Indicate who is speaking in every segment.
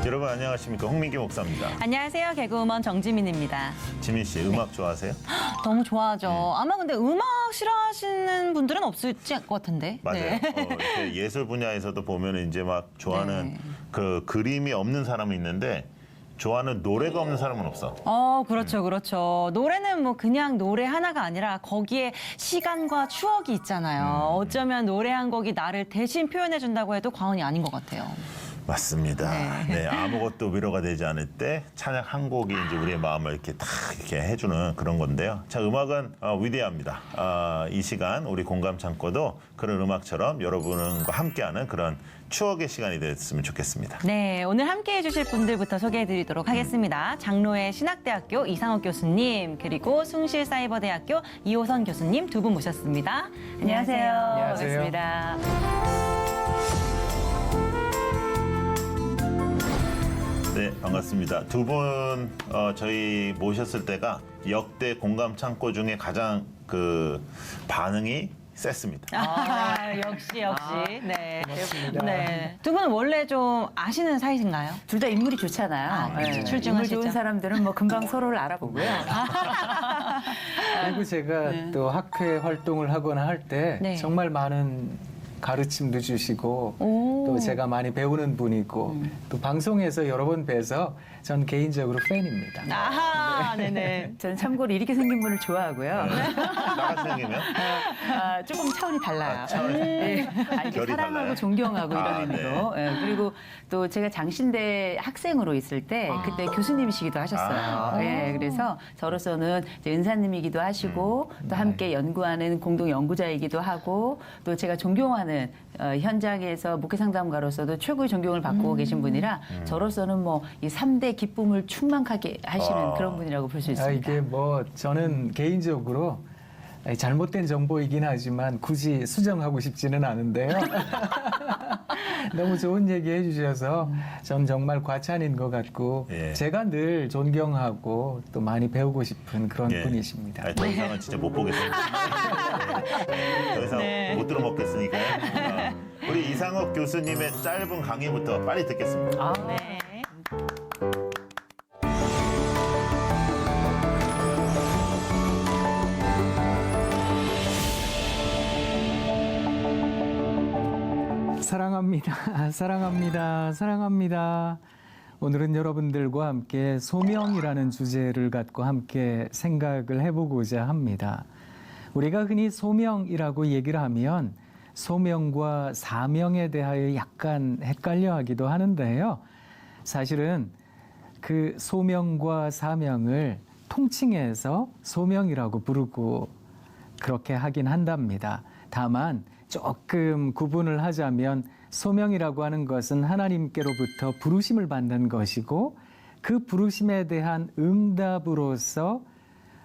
Speaker 1: 여러분 안녕하십니까, 홍민기 목사입니다.
Speaker 2: 안녕하세요. 개그우먼 정지민입니다.
Speaker 1: 지민 씨, 음악 좋아하세요?
Speaker 2: 너무 좋아하죠. 아마 근데 음악 싫어하시는 분들은 없을 것 같은데.
Speaker 1: 맞아요.
Speaker 2: 네.
Speaker 1: 이렇게 예술 분야에서도 보면 이제 막 좋아하는
Speaker 2: 네.
Speaker 1: 그 그림이 없는 사람은 있는데 좋아하는 노래가 없는 사람은 없어.
Speaker 2: 그렇죠, 그렇죠. 노래는 뭐 그냥 노래 하나가 아니라 거기에 시간과 추억이 있잖아요. 어쩌면 노래 한 곡이 나를 대신 표현해준다고 해도 과언이 아닌 것 같아요.
Speaker 1: 맞습니다.
Speaker 2: 네.
Speaker 1: 네, 아무것도 위로가 되지 않을 때 찬양 한 곡이 이제 우리의 마음을 이렇게 탁 이렇게 해주는 그런 건데요. 자, 음악은 위대합니다. 이 시간 우리 공감 창고도 그런 음악처럼 여러분과 함께하는 그런 추억의 시간이 됐으면 좋겠습니다.
Speaker 2: 네, 오늘 함께 해주실 분들부터 소개해드리도록 하겠습니다. 장로의 신학대학교 이상옥 교수님, 그리고 숭실사이버대학교 이호선 교수님 두 분 모셨습니다. 안녕하세요.
Speaker 3: 안녕하세요.
Speaker 2: 반갑습니다.
Speaker 1: 네, 반갑습니다. 두 분 저희 모셨을 때가 역대 공감 창고 중에 가장 그 반응이 셌습니다.
Speaker 2: 역시. 네.
Speaker 3: 고맙습니다.
Speaker 2: 네. 두 분은 원래 좀 아시는 사이신가요?
Speaker 4: 둘 다 인물이 좋잖아요.
Speaker 2: 그렇죠.
Speaker 4: 인물
Speaker 2: 출중하시죠.
Speaker 4: 좋은 사람들은 뭐 금방 서로를 알아보고요.
Speaker 3: 그리고 제가 또 학회 활동을 하거나 할 때
Speaker 2: 네.
Speaker 3: 정말 많은 가르침도 주시고
Speaker 2: 오.
Speaker 3: 또 제가 많이 배우는 분이고 또 방송에서 여러 번 뵈서 전 개인적으로 팬입니다.
Speaker 2: 아하, 네네.
Speaker 4: 저는 참고로 이렇게 생긴 분을 좋아하고요.
Speaker 1: 나같이 생기면
Speaker 4: 조금 차원이 달라요.
Speaker 1: 차원이
Speaker 4: 네. 이렇게
Speaker 1: 결이
Speaker 4: 사랑하고
Speaker 1: 달라요?
Speaker 4: 존경하고 이런
Speaker 1: 아,
Speaker 4: 의미로. 예, 그리고 또 제가 장신대 학생으로 있을 때 그때 교수님이시기도 하셨어요. 예, 그래서 저로서는 이제 은사님이기도 하시고 또 함께 연구하는 공동 연구자이기도 하고 또 제가 존경하는 현장에서 목회 상담가로서도 최고의 존경을 받고 계신 분이라 저로서는 뭐 이 3대 기쁨을 충만하게 하시는 그런 분이라고 볼 수 있습니다.
Speaker 3: 이게 뭐 저는 개인적으로 잘못된 정보이긴 하지만 굳이 수정하고 싶지는 않은데요. 너무 좋은 얘기 해주셔서 전 정말 과찬인 것 같고
Speaker 1: 예.
Speaker 3: 제가 늘 존경하고 또 많이 배우고 싶은 그런
Speaker 1: 예.
Speaker 3: 분이십니다.
Speaker 1: 아니, 더 이상은 진짜 못 보겠습니다. 네. 더 이상 못 들어먹겠으니까요. 우리 이상옥 교수님의 짧은 강의부터 빨리 듣겠습니다.
Speaker 2: 네.
Speaker 3: 사랑합니다. 사랑합니다. 사랑합니다. 오늘은 여러분들과 함께 소명이라는 주제를 갖고 함께 생각을 해보고자 합니다. 우리가 흔히 소명이라고 얘기를 하면 소명과 사명에 대하여 약간 헷갈려 하기도 하는데요. 사실은 그 소명과 사명을 통칭해서 소명이라고 부르고 그렇게 하긴 한답니다. 다만 조금 구분을 하자면 소명이라고 하는 것은 하나님께로부터 부르심을 받는 것이고 그 부르심에 대한 응답으로서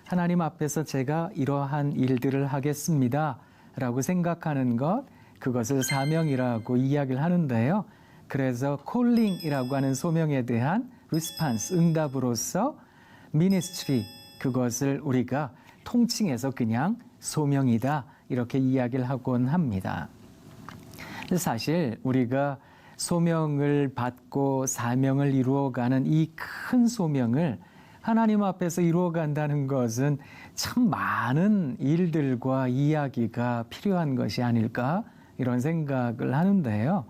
Speaker 3: 하나님 앞에서 제가 이러한 일들을 하겠습니다 라고 생각하는 것, 그것을 사명이라고 이야기를 하는데요. 그래서 콜링이라고 하는 소명에 대한 리스판스, 응답으로서 미니스트리, 그것을 우리가 통칭해서 그냥 소명이다 이렇게 이야기를 하곤 합니다. 사실 우리가 소명을 받고 사명을 이루어가는 이 큰 소명을 하나님 앞에서 이루어간다는 것은 참 많은 일들과 이야기가 필요한 것이 아닐까 이런 생각을 하는데요.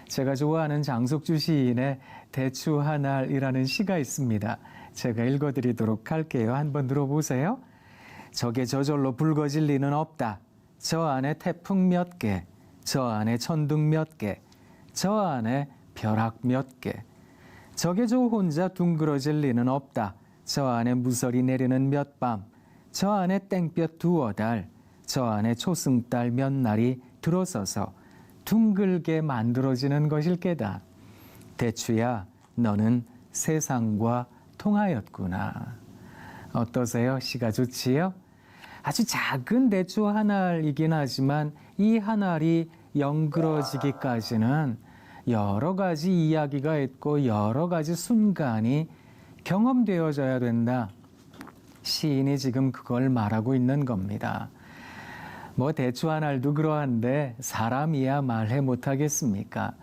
Speaker 3: 제가 좋아하는 장석주 시인의 대추 하날이라는 시가 있습니다. 제가 읽어드리도록 할게요. 한번 들어보세요. 적에 저절로 붉어질 리는 없다. 저 안에 태풍 몇 개, 저 안에 천둥 몇 개, 저 안에 벼락 몇 개. 적에 저 혼자 둥그러질 리는 없다. 저 안에 무설이 내리는 몇 밤, 저 안에 땡볕 두어 달, 저 안에 초승달 몇 날이 들어서서 둥글게 만들어지는 것일 게다. 대추야, 너는 세상과 통하였구나. 어떠세요? 시가 좋지요? 아주 작은 대추 한 알이긴 하지만 이 한 알이 영그러지기까지는 여러 가지 이야기가 있고 여러 가지 순간이 경험되어져야 된다. 시인이 지금 그걸 말하고 있는 겁니다. 뭐 대추 한 알도 그러한데 사람이야 말해 못하겠습니까?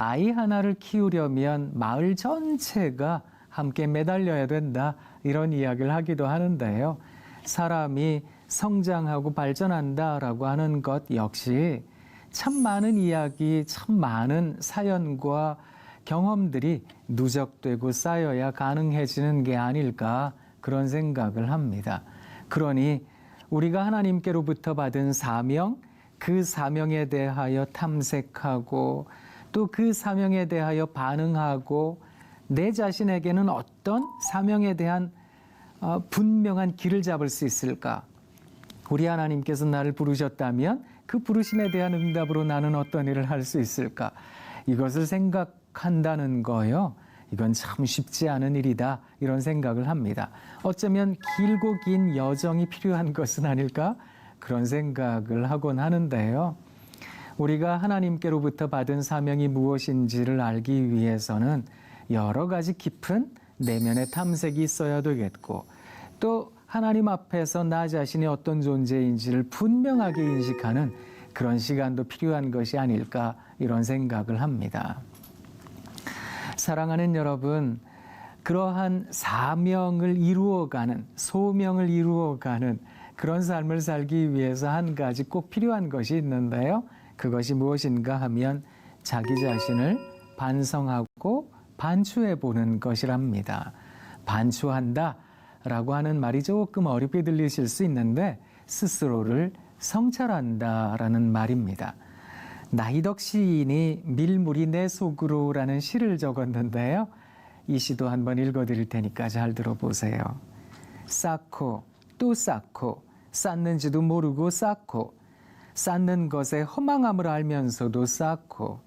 Speaker 3: 아이 하나를 키우려면 마을 전체가 함께 매달려야 된다. 이런 이야기를 하기도 하는데요. 사람이 성장하고 발전한다라고 하는 것 역시 참 많은 이야기, 참 많은 사연과 경험들이 누적되고 쌓여야 가능해지는 게 아닐까 그런 생각을 합니다. 그러니 우리가 하나님께로부터 받은 사명, 그 사명에 대하여 탐색하고 또 그 사명에 대하여 반응하고 내 자신에게는 어떤 사명에 대한 분명한 길을 잡을 수 있을까? 우리 하나님께서 나를 부르셨다면 그 부르심에 대한 응답으로 나는 어떤 일을 할 수 있을까? 이것을 생각한다는 거요. 이건 참 쉽지 않은 일이다. 이런 생각을 합니다. 어쩌면 길고 긴 여정이 필요한 것은 아닐까? 그런 생각을 하곤 하는데요. 우리가 하나님께로부터 받은 사명이 무엇인지를 알기 위해서는 여러 가지 깊은 내면의 탐색이 있어야 되겠고 또 하나님 앞에서 나 자신이 어떤 존재인지를 분명하게 인식하는 그런 시간도 필요한 것이 아닐까 이런 생각을 합니다. 사랑하는 여러분, 그러한 사명을 이루어가는, 소명을 이루어가는 그런 삶을 살기 위해서 한 가지 꼭 필요한 것이 있는데요. 그것이 무엇인가 하면 자기 자신을 반성하고 반추해 보는 것이랍니다. 반추한다 라고 하는 말이 조금 어렵게 들리실 수 있는데 스스로를 성찰한다 라는 말입니다. 나이덕 시인이 밀물이 내 속으로 라는 시를 적었는데요. 이 시도 한번 읽어드릴 테니까 잘 들어보세요. 쌓고 또 쌓고 쌓는지도 모르고 쌓고 쌓는 것에 허망함을 알면서도 쌓고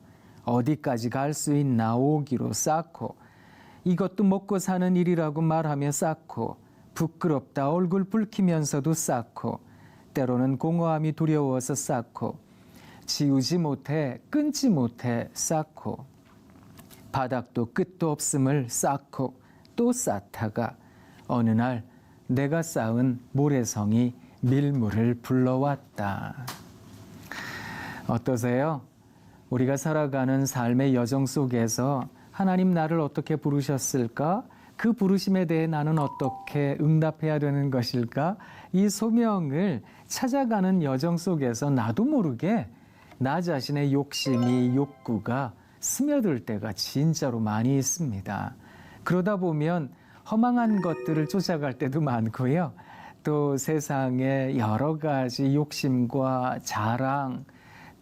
Speaker 3: 어디까지 갈 수 있나 오기로 쌓고 이것도 먹고 사는 일이라고 말하며 쌓고 부끄럽다 얼굴 붉히면서도 쌓고 때로는 공허함이 두려워서 쌓고 지우지 못해 끊지 못해 쌓고 바닥도 끝도 없음을 쌓고 또 쌓다가 어느 날 내가 쌓은 모래성이 밀물을 불러왔다. 어떠세요? 우리가 살아가는 삶의 여정 속에서 하나님 나를 어떻게 부르셨을까? 그 부르심에 대해 나는 어떻게 응답해야 되는 것일까? 이 소명을 찾아가는 여정 속에서 나도 모르게 나 자신의 욕심이 욕구가 스며들 때가 진짜로 많이 있습니다. 그러다 보면 허망한 것들을 쫓아갈 때도 많고요. 또 세상의 여러 가지 욕심과 자랑,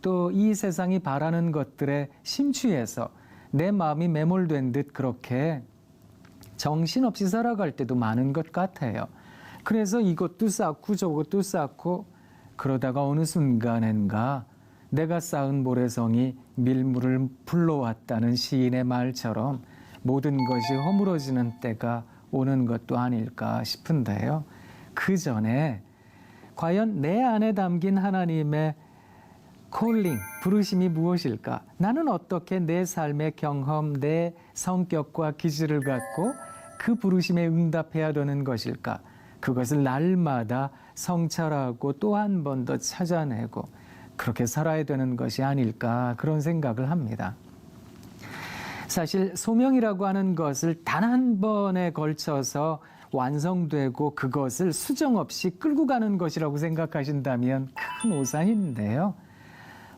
Speaker 3: 또 이 세상이 바라는 것들에 심취해서 내 마음이 매몰된 듯 그렇게 정신없이 살아갈 때도 많은 것 같아요. 그래서 이것도 쌓고 저것도 쌓고 그러다가 어느 순간엔가 내가 쌓은 모래성이 밀물을 불러왔다는 시인의 말처럼 모든 것이 허물어지는 때가 오는 것도 아닐까 싶은데요. 그 전에 과연 내 안에 담긴 하나님의 콜링, 부르심이 무엇일까? 나는 어떻게 내 삶의 경험, 내 성격과 기질을 갖고 그 부르심에 응답해야 되는 것일까? 그것을 날마다 성찰하고 또 한 번 더 찾아내고 그렇게 살아야 되는 것이 아닐까 그런 생각을 합니다. 사실 소명이라고 하는 것을 단 한 번에 걸쳐서 완성되고 그것을 수정 없이 끌고 가는 것이라고 생각하신다면 큰 오산인데요.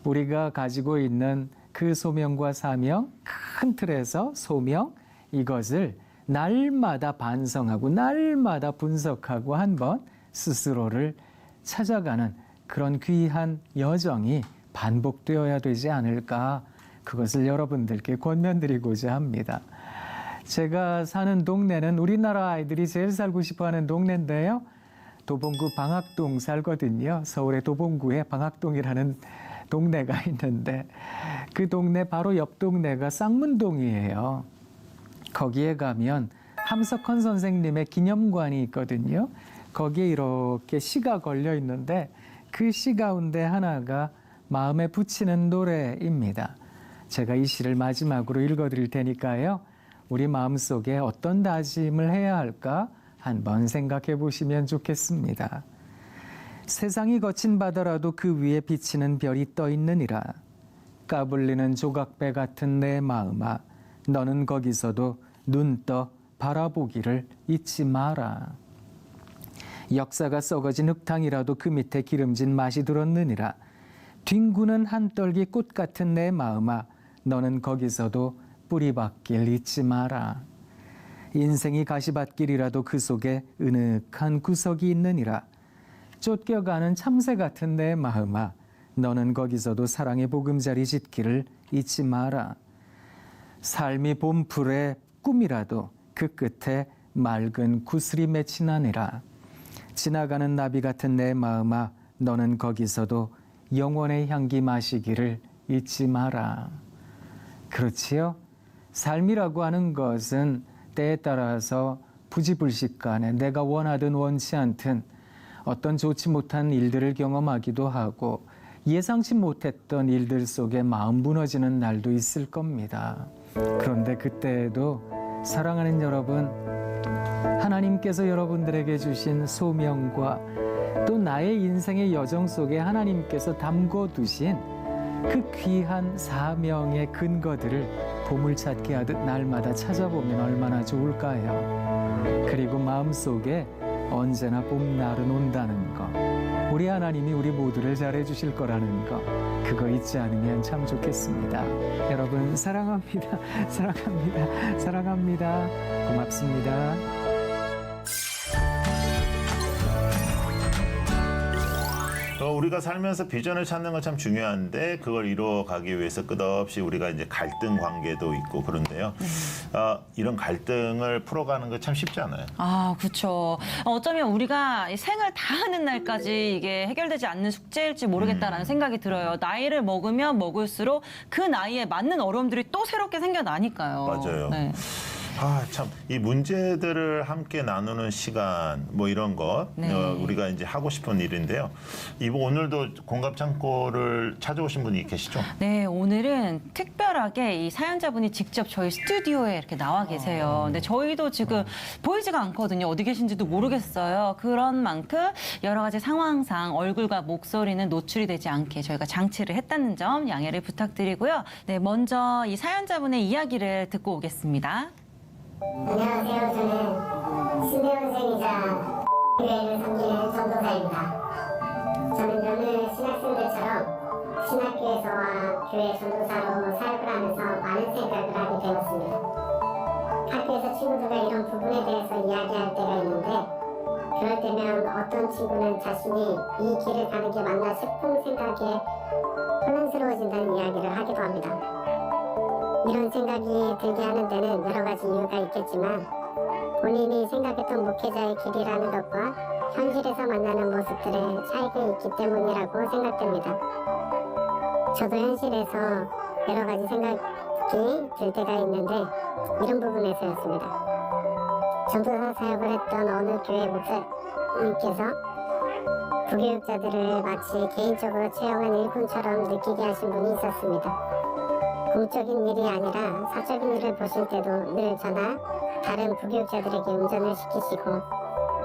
Speaker 3: 우리가 가지고 있는 그 소명과 사명, 큰 틀에서 소명, 이것을 날마다 반성하고 날마다 분석하고 한번 스스로를 찾아가는 그런 귀한 여정이 반복되어야 되지 않을까, 그것을 여러분들께 권면드리고자 합니다. 제가 사는 동네는 우리나라 아이들이 제일 살고 싶어하는 동네인데요. 도봉구 방학동 살거든요. 서울의 도봉구에 방학동이라는 동네가 있는데 그 동네 바로 옆 동네가 쌍문동이에요. 거기에 가면 함석헌 선생님의 기념관이 있거든요. 거기에 이렇게 시가 걸려 있는데 그 시 가운데 하나가 마음에 붙이는 노래입니다. 제가 이 시를 마지막으로 읽어드릴 테니까요. 우리 마음속에 어떤 다짐을 해야 할까 한번 생각해 보시면 좋겠습니다. 세상이 거친 바다라도 그 위에 비치는 별이 떠 있느니라. 까불리는 조각배 같은 내 마음아 너는 거기서도 눈 떠 바라보기를 잊지 마라. 역사가 썩어진 흙탕이라도 그 밑에 기름진 맛이 들었느니라. 뒹구는 한떨기 꽃 같은 내 마음아 너는 거기서도 뿌리박길 잊지 마라. 인생이 가시밭길이라도 그 속에 은은한 구석이 있느니라. 쫓겨가는 참새 같은 내 마음아 너는 거기서도 사랑의 보금자리 짓기를 잊지 마라. 삶이 봄풀의 꿈이라도 그 끝에 맑은 구슬이 맺히나니라. 지나가는 나비 같은 내 마음아 너는 거기서도 영원의 향기 마시기를 잊지 마라. 그렇지요? 삶이라고 하는 것은 때에 따라서 부지불식간에 내가 원하든 원치 않든 어떤 좋지 못한 일들을 경험하기도 하고 예상치 못했던 일들 속에 마음 무너지는 날도 있을 겁니다. 그런데 그때에도 사랑하는 여러분, 하나님께서 여러분들에게 주신 소명과 또 나의 인생의 여정 속에 하나님께서 담궈두신 그 귀한 사명의 근거들을 보물찾기 하듯 날마다 찾아보면 얼마나 좋을까요? 그리고 마음속에 언제나 봄날은 온다는 거, 우리 하나님이 우리 모두를 잘해 주실 거라는 거, 그거 잊지 않으면 참 좋겠습니다. 여러분 사랑합니다. 사랑합니다. 사랑합니다. 고맙습니다.
Speaker 1: 우리가 살면서 비전을 찾는 건 참 중요한데 그걸 이루어가기 위해서 끝없이 우리가 이제 갈등 관계도 있고 그런데요. 이런 갈등을 풀어가는 거 참 쉽지 않아요.
Speaker 2: 아, 그렇죠. 어쩌면 우리가 이 생을 다 하는 날까지 이게 해결되지 않는 숙제일지 모르겠다라는 생각이 들어요. 나이를 먹으면 먹을수록 그 나이에 맞는 어려움들이 또 새롭게 생겨나니까요.
Speaker 1: 맞아요.
Speaker 2: 네.
Speaker 1: 참, 이 문제들을 함께 나누는 시간, 뭐 이런 것,
Speaker 2: 네.
Speaker 1: 우리가 이제 하고 싶은 일인데요. 오늘도 공감 창고를 찾아오신 분이 계시죠?
Speaker 2: 네, 오늘은 특별하게 이 사연자분이 직접 저희 스튜디오에 이렇게 나와 계세요. 근데 저희도 지금 보이지가 않거든요. 어디 계신지도 모르겠어요. 그런 만큼 여러 가지 상황상 얼굴과 목소리는 노출이 되지 않게 저희가 장치를 했다는 점 양해를 부탁드리고요. 네, 먼저 이 사연자분의 이야기를 듣고 오겠습니다.
Speaker 5: 안녕하세요. 저는 신대원생이자 교회를 섬기는 전도사입니다. 저는 여느 신학생들처럼 신학교에서와 교회 전도사로 사역을 하면서 많은 생각을 하게 되었습니다. 학교에서 친구들과 이런 부분에 대해서 이야기할 때가 있는데 그럴 때면 어떤 친구는 자신이 이 길을 가는 게 맞나 싶은 생각에 혼란스러워진다는 이야기를 하기도 합니다. 이런 생각이 들게 하는 데는 여러 가지 이유가 있겠지만 본인이 생각했던 목회자의 길이라는 것과 현실에서 만나는 모습들의 차이가 있기 때문이라고 생각됩니다. 저도 현실에서 여러 가지 생각이 들 때가 있는데 이런 부분에서였습니다. 전도사 사역을 했던 어느 교회 목사님께서 부교육자들을 마치 개인적으로 채용한 일꾼처럼 느끼게 하신 분이 있었습니다. 공적인 일이 아니라 사적인 일을 보실 때도 늘 저나 다른 부교육자들에게 운전을 시키시고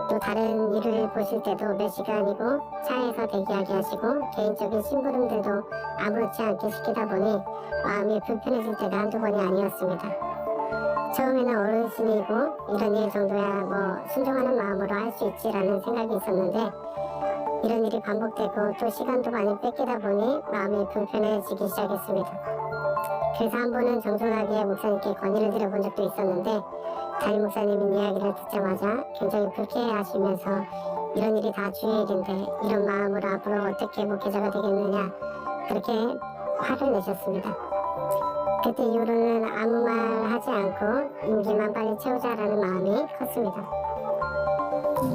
Speaker 5: 또 다른 일을 보실 때도 몇 시간이고 차에서 대기하게 하시고 개인적인 심부름들도 아무렇지 않게 시키다 보니 마음이 불편해질 때가 한두 번이 아니었습니다. 처음에는 어르신이고 이런 일 정도야 뭐 순종하는 마음으로 할 수 있지라는 생각이 있었는데 이런 일이 반복되고 또 시간도 많이 뺏기다 보니 마음이 불편해지기 시작했습니다. 그래서 한 번은 정중하게 목사님께 건의를 드려본 적도 있었는데 담임 목사님은 이야기를 듣자마자 굉장히 불쾌해하시면서 이런 일이 다 주의 일인데 이런 마음으로 앞으로 어떻게 목회자가 되겠느냐 그렇게 화를 내셨습니다. 그때 이후로는 아무 말 하지 않고 임기만 빨리 채우자라는 마음이 컸습니다.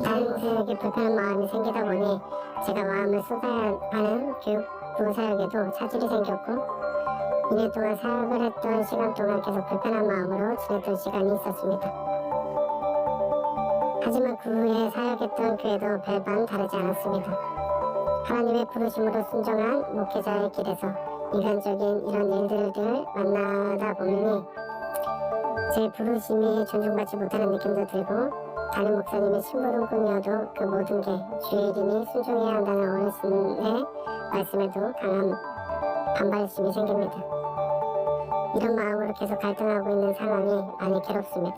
Speaker 5: 담임 목사님에게 불편한 마음이 생기다 보니 제가 마음을 쏟아야 하는 교육부 사역에도 차질이 생겼고 2년 동안 사역을 했던 시간 동안 계속 불편한 마음으로 지냈던 시간이 있었습니다. 하지만 그 후에 사역했던 교회도 별반 다르지 않았습니다. 하나님의 부르심으로 순종한 목회자의 길에서 인간적인 이런 일들을 만나다 보니 제 부르심이 존중받지 못하는 느낌도 들고 다른 목사님의 심부름꾼이어도 그 모든 게 주의 일이니 순종해야 한다는 어르신의 말씀에도 강한 반발심이 생깁니다. 이런 마음으로 계속 갈등하고 있는 상황이 많이 괴롭습니다.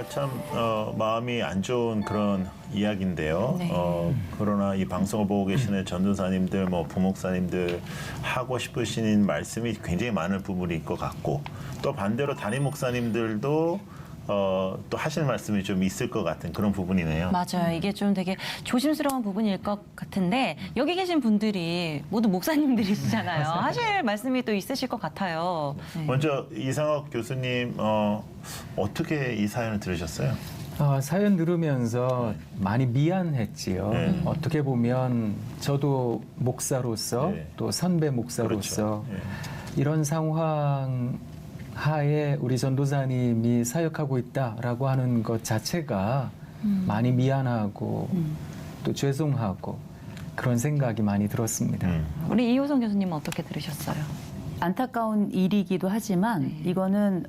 Speaker 1: 참 마음이 안 좋은 그런 이야기인데요.
Speaker 2: 네.
Speaker 1: 그러나 이 방송을 보고 계시는 전도사님들, 뭐 부목사님들 하고 싶으신 말씀이 굉장히 많은 부분일 것 같고, 또 반대로 담임 목사님들도 또 하실 말씀이 좀 있을 것 같은 그런 부분이네요.
Speaker 2: 맞아요. 이게 좀 되게 조심스러운 부분일 것 같은데 여기 계신 분들이 모두 목사님들이시잖아요. 하실 말씀이 또 있으실 것 같아요. 네.
Speaker 1: 먼저 이상학 교수님 어떻게 이 사연을 들으셨어요?
Speaker 3: 사연 들으면서 많이 미안했지요.
Speaker 1: 네.
Speaker 3: 어떻게 보면 저도 목사로서
Speaker 1: 네.
Speaker 3: 또 선배 목사로서
Speaker 1: 그렇죠. 예.
Speaker 3: 이런 상황 하에 우리 전도사님이 사역하고 있다라고 하는 것 자체가 많이 미안하고 또 죄송하고 그런 생각이 많이 들었습니다.
Speaker 2: 우리 이효성 교수님은 어떻게 들으셨어요?
Speaker 4: 안타까운 일이기도 하지만 이거는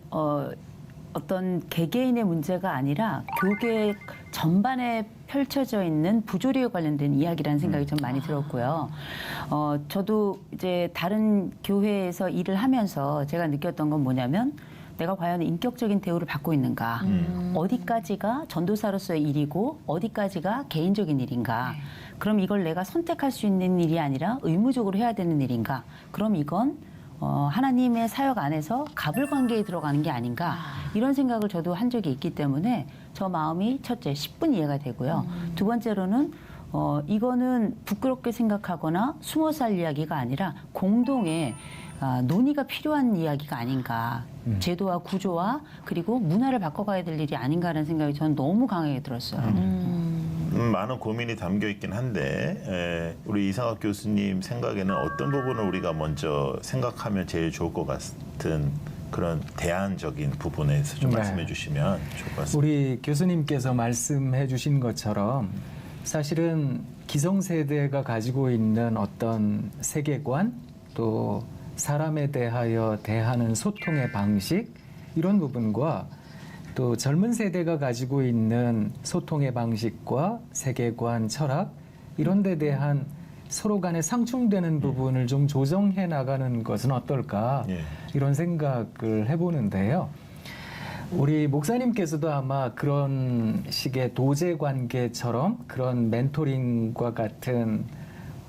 Speaker 4: 어떤 개개인의 문제가 아니라 교계 전반에 펼쳐져 있는 부조리에 관련된 이야기라는 생각이 좀 많이 들었고요. 저도 이제 다른 교회에서 일을 하면서 제가 느꼈던 건 뭐냐면 내가 과연 인격적인 대우를 받고 있는가, 어디까지가 전도사로서의 일이고 어디까지가 개인적인 일인가, 그럼 이걸 내가 선택할 수 있는 일이 아니라 의무적으로 해야 되는 일인가, 그럼 이건 하나님의 사역 안에서 갑을 관계에 들어가는 게 아닌가, 이런 생각을 저도 한 적이 있기 때문에 저 마음이 첫째 10분 이해가 되고요. 두 번째로는 이거는 부끄럽게 생각하거나 숨어 살 이야기가 아니라 공동의 논의가 필요한 이야기가 아닌가, 제도와 구조와 그리고 문화를 바꿔가야 될 일이 아닌가라는 생각이 저는 너무 강하게 들었어요.
Speaker 1: 많은 고민이 담겨 있긴 한데 우리 이상학 교수님 생각에는 어떤 부분을 우리가 먼저 생각하면 제일 좋을 것 같은 그런 대안적인 부분에서 좀
Speaker 3: 네.
Speaker 1: 말씀해 주시면 좋을 것 같습니다.
Speaker 3: 우리 교수님께서 말씀해 주신 것처럼 사실은 기성세대가 가지고 있는 어떤 세계관 또 사람에 대하여 대하는 소통의 방식 이런 부분과 또 젊은 세대가 가지고 있는 소통의 방식과 세계관, 철학 이런 데 대한 서로 간에 상충되는 부분을 좀 조정해 나가는 것은 어떨까
Speaker 1: 예.
Speaker 3: 이런 생각을 해보는데요. 우리 목사님께서도 아마 그런 식의 도제 관계처럼 그런 멘토링과 같은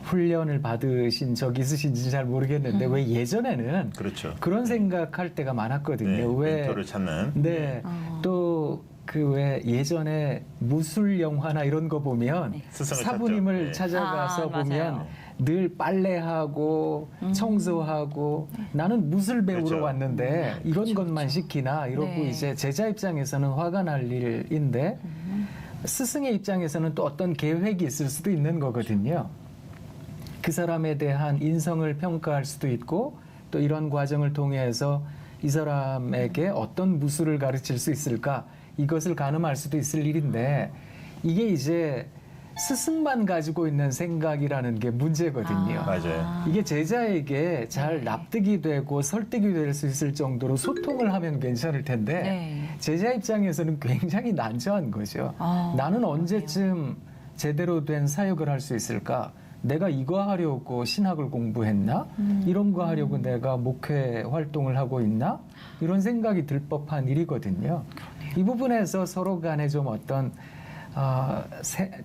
Speaker 3: 훈련을 받으신 적이 있으신지 잘 모르겠는데 왜 예전에는
Speaker 1: 그렇죠.
Speaker 3: 그런 생각할 때가 많았거든요.
Speaker 1: 네,
Speaker 3: 왜
Speaker 1: 멘토를 찾는.
Speaker 3: 네. 또 그 왜 예전에 무술 영화나 이런 거 보면
Speaker 1: 스승을
Speaker 3: 사부님을
Speaker 1: 찾죠. 네.
Speaker 3: 찾아가서
Speaker 2: 맞아요.
Speaker 3: 보면 늘 빨래하고 청소하고 나는 무술 배우러
Speaker 1: 그렇죠.
Speaker 3: 왔는데 이런 것만 시키나 이러고
Speaker 2: 네.
Speaker 3: 이제 제자 입장에서는 화가 날 일인데 스승의 입장에서는 또 어떤 계획이 있을 수도 있는 거거든요. 그 사람에 대한 인성을 평가할 수도 있고 또 이런 과정을 통해서 이 사람에게 어떤 무술을 가르칠 수 있을까 이것을 가늠할 수도 있을 일인데 이게 이제 스승만 가지고 있는 생각이라는 게 문제거든요.
Speaker 1: 맞아요.
Speaker 3: 이게 제자에게 잘 납득이 되고 설득이 될 수 있을 정도로 소통을 하면 괜찮을 텐데
Speaker 2: 네.
Speaker 3: 제자 입장에서는 굉장히 난처한 거죠. 나는 언제쯤 제대로 된 사역을 할 수 있을까? 내가 이거 하려고 신학을 공부했나? 이런 거 하려고 내가 목회 활동을 하고 있나? 이런 생각이 들 법한 일이거든요. 이 부분에서 서로 간에 좀 어떤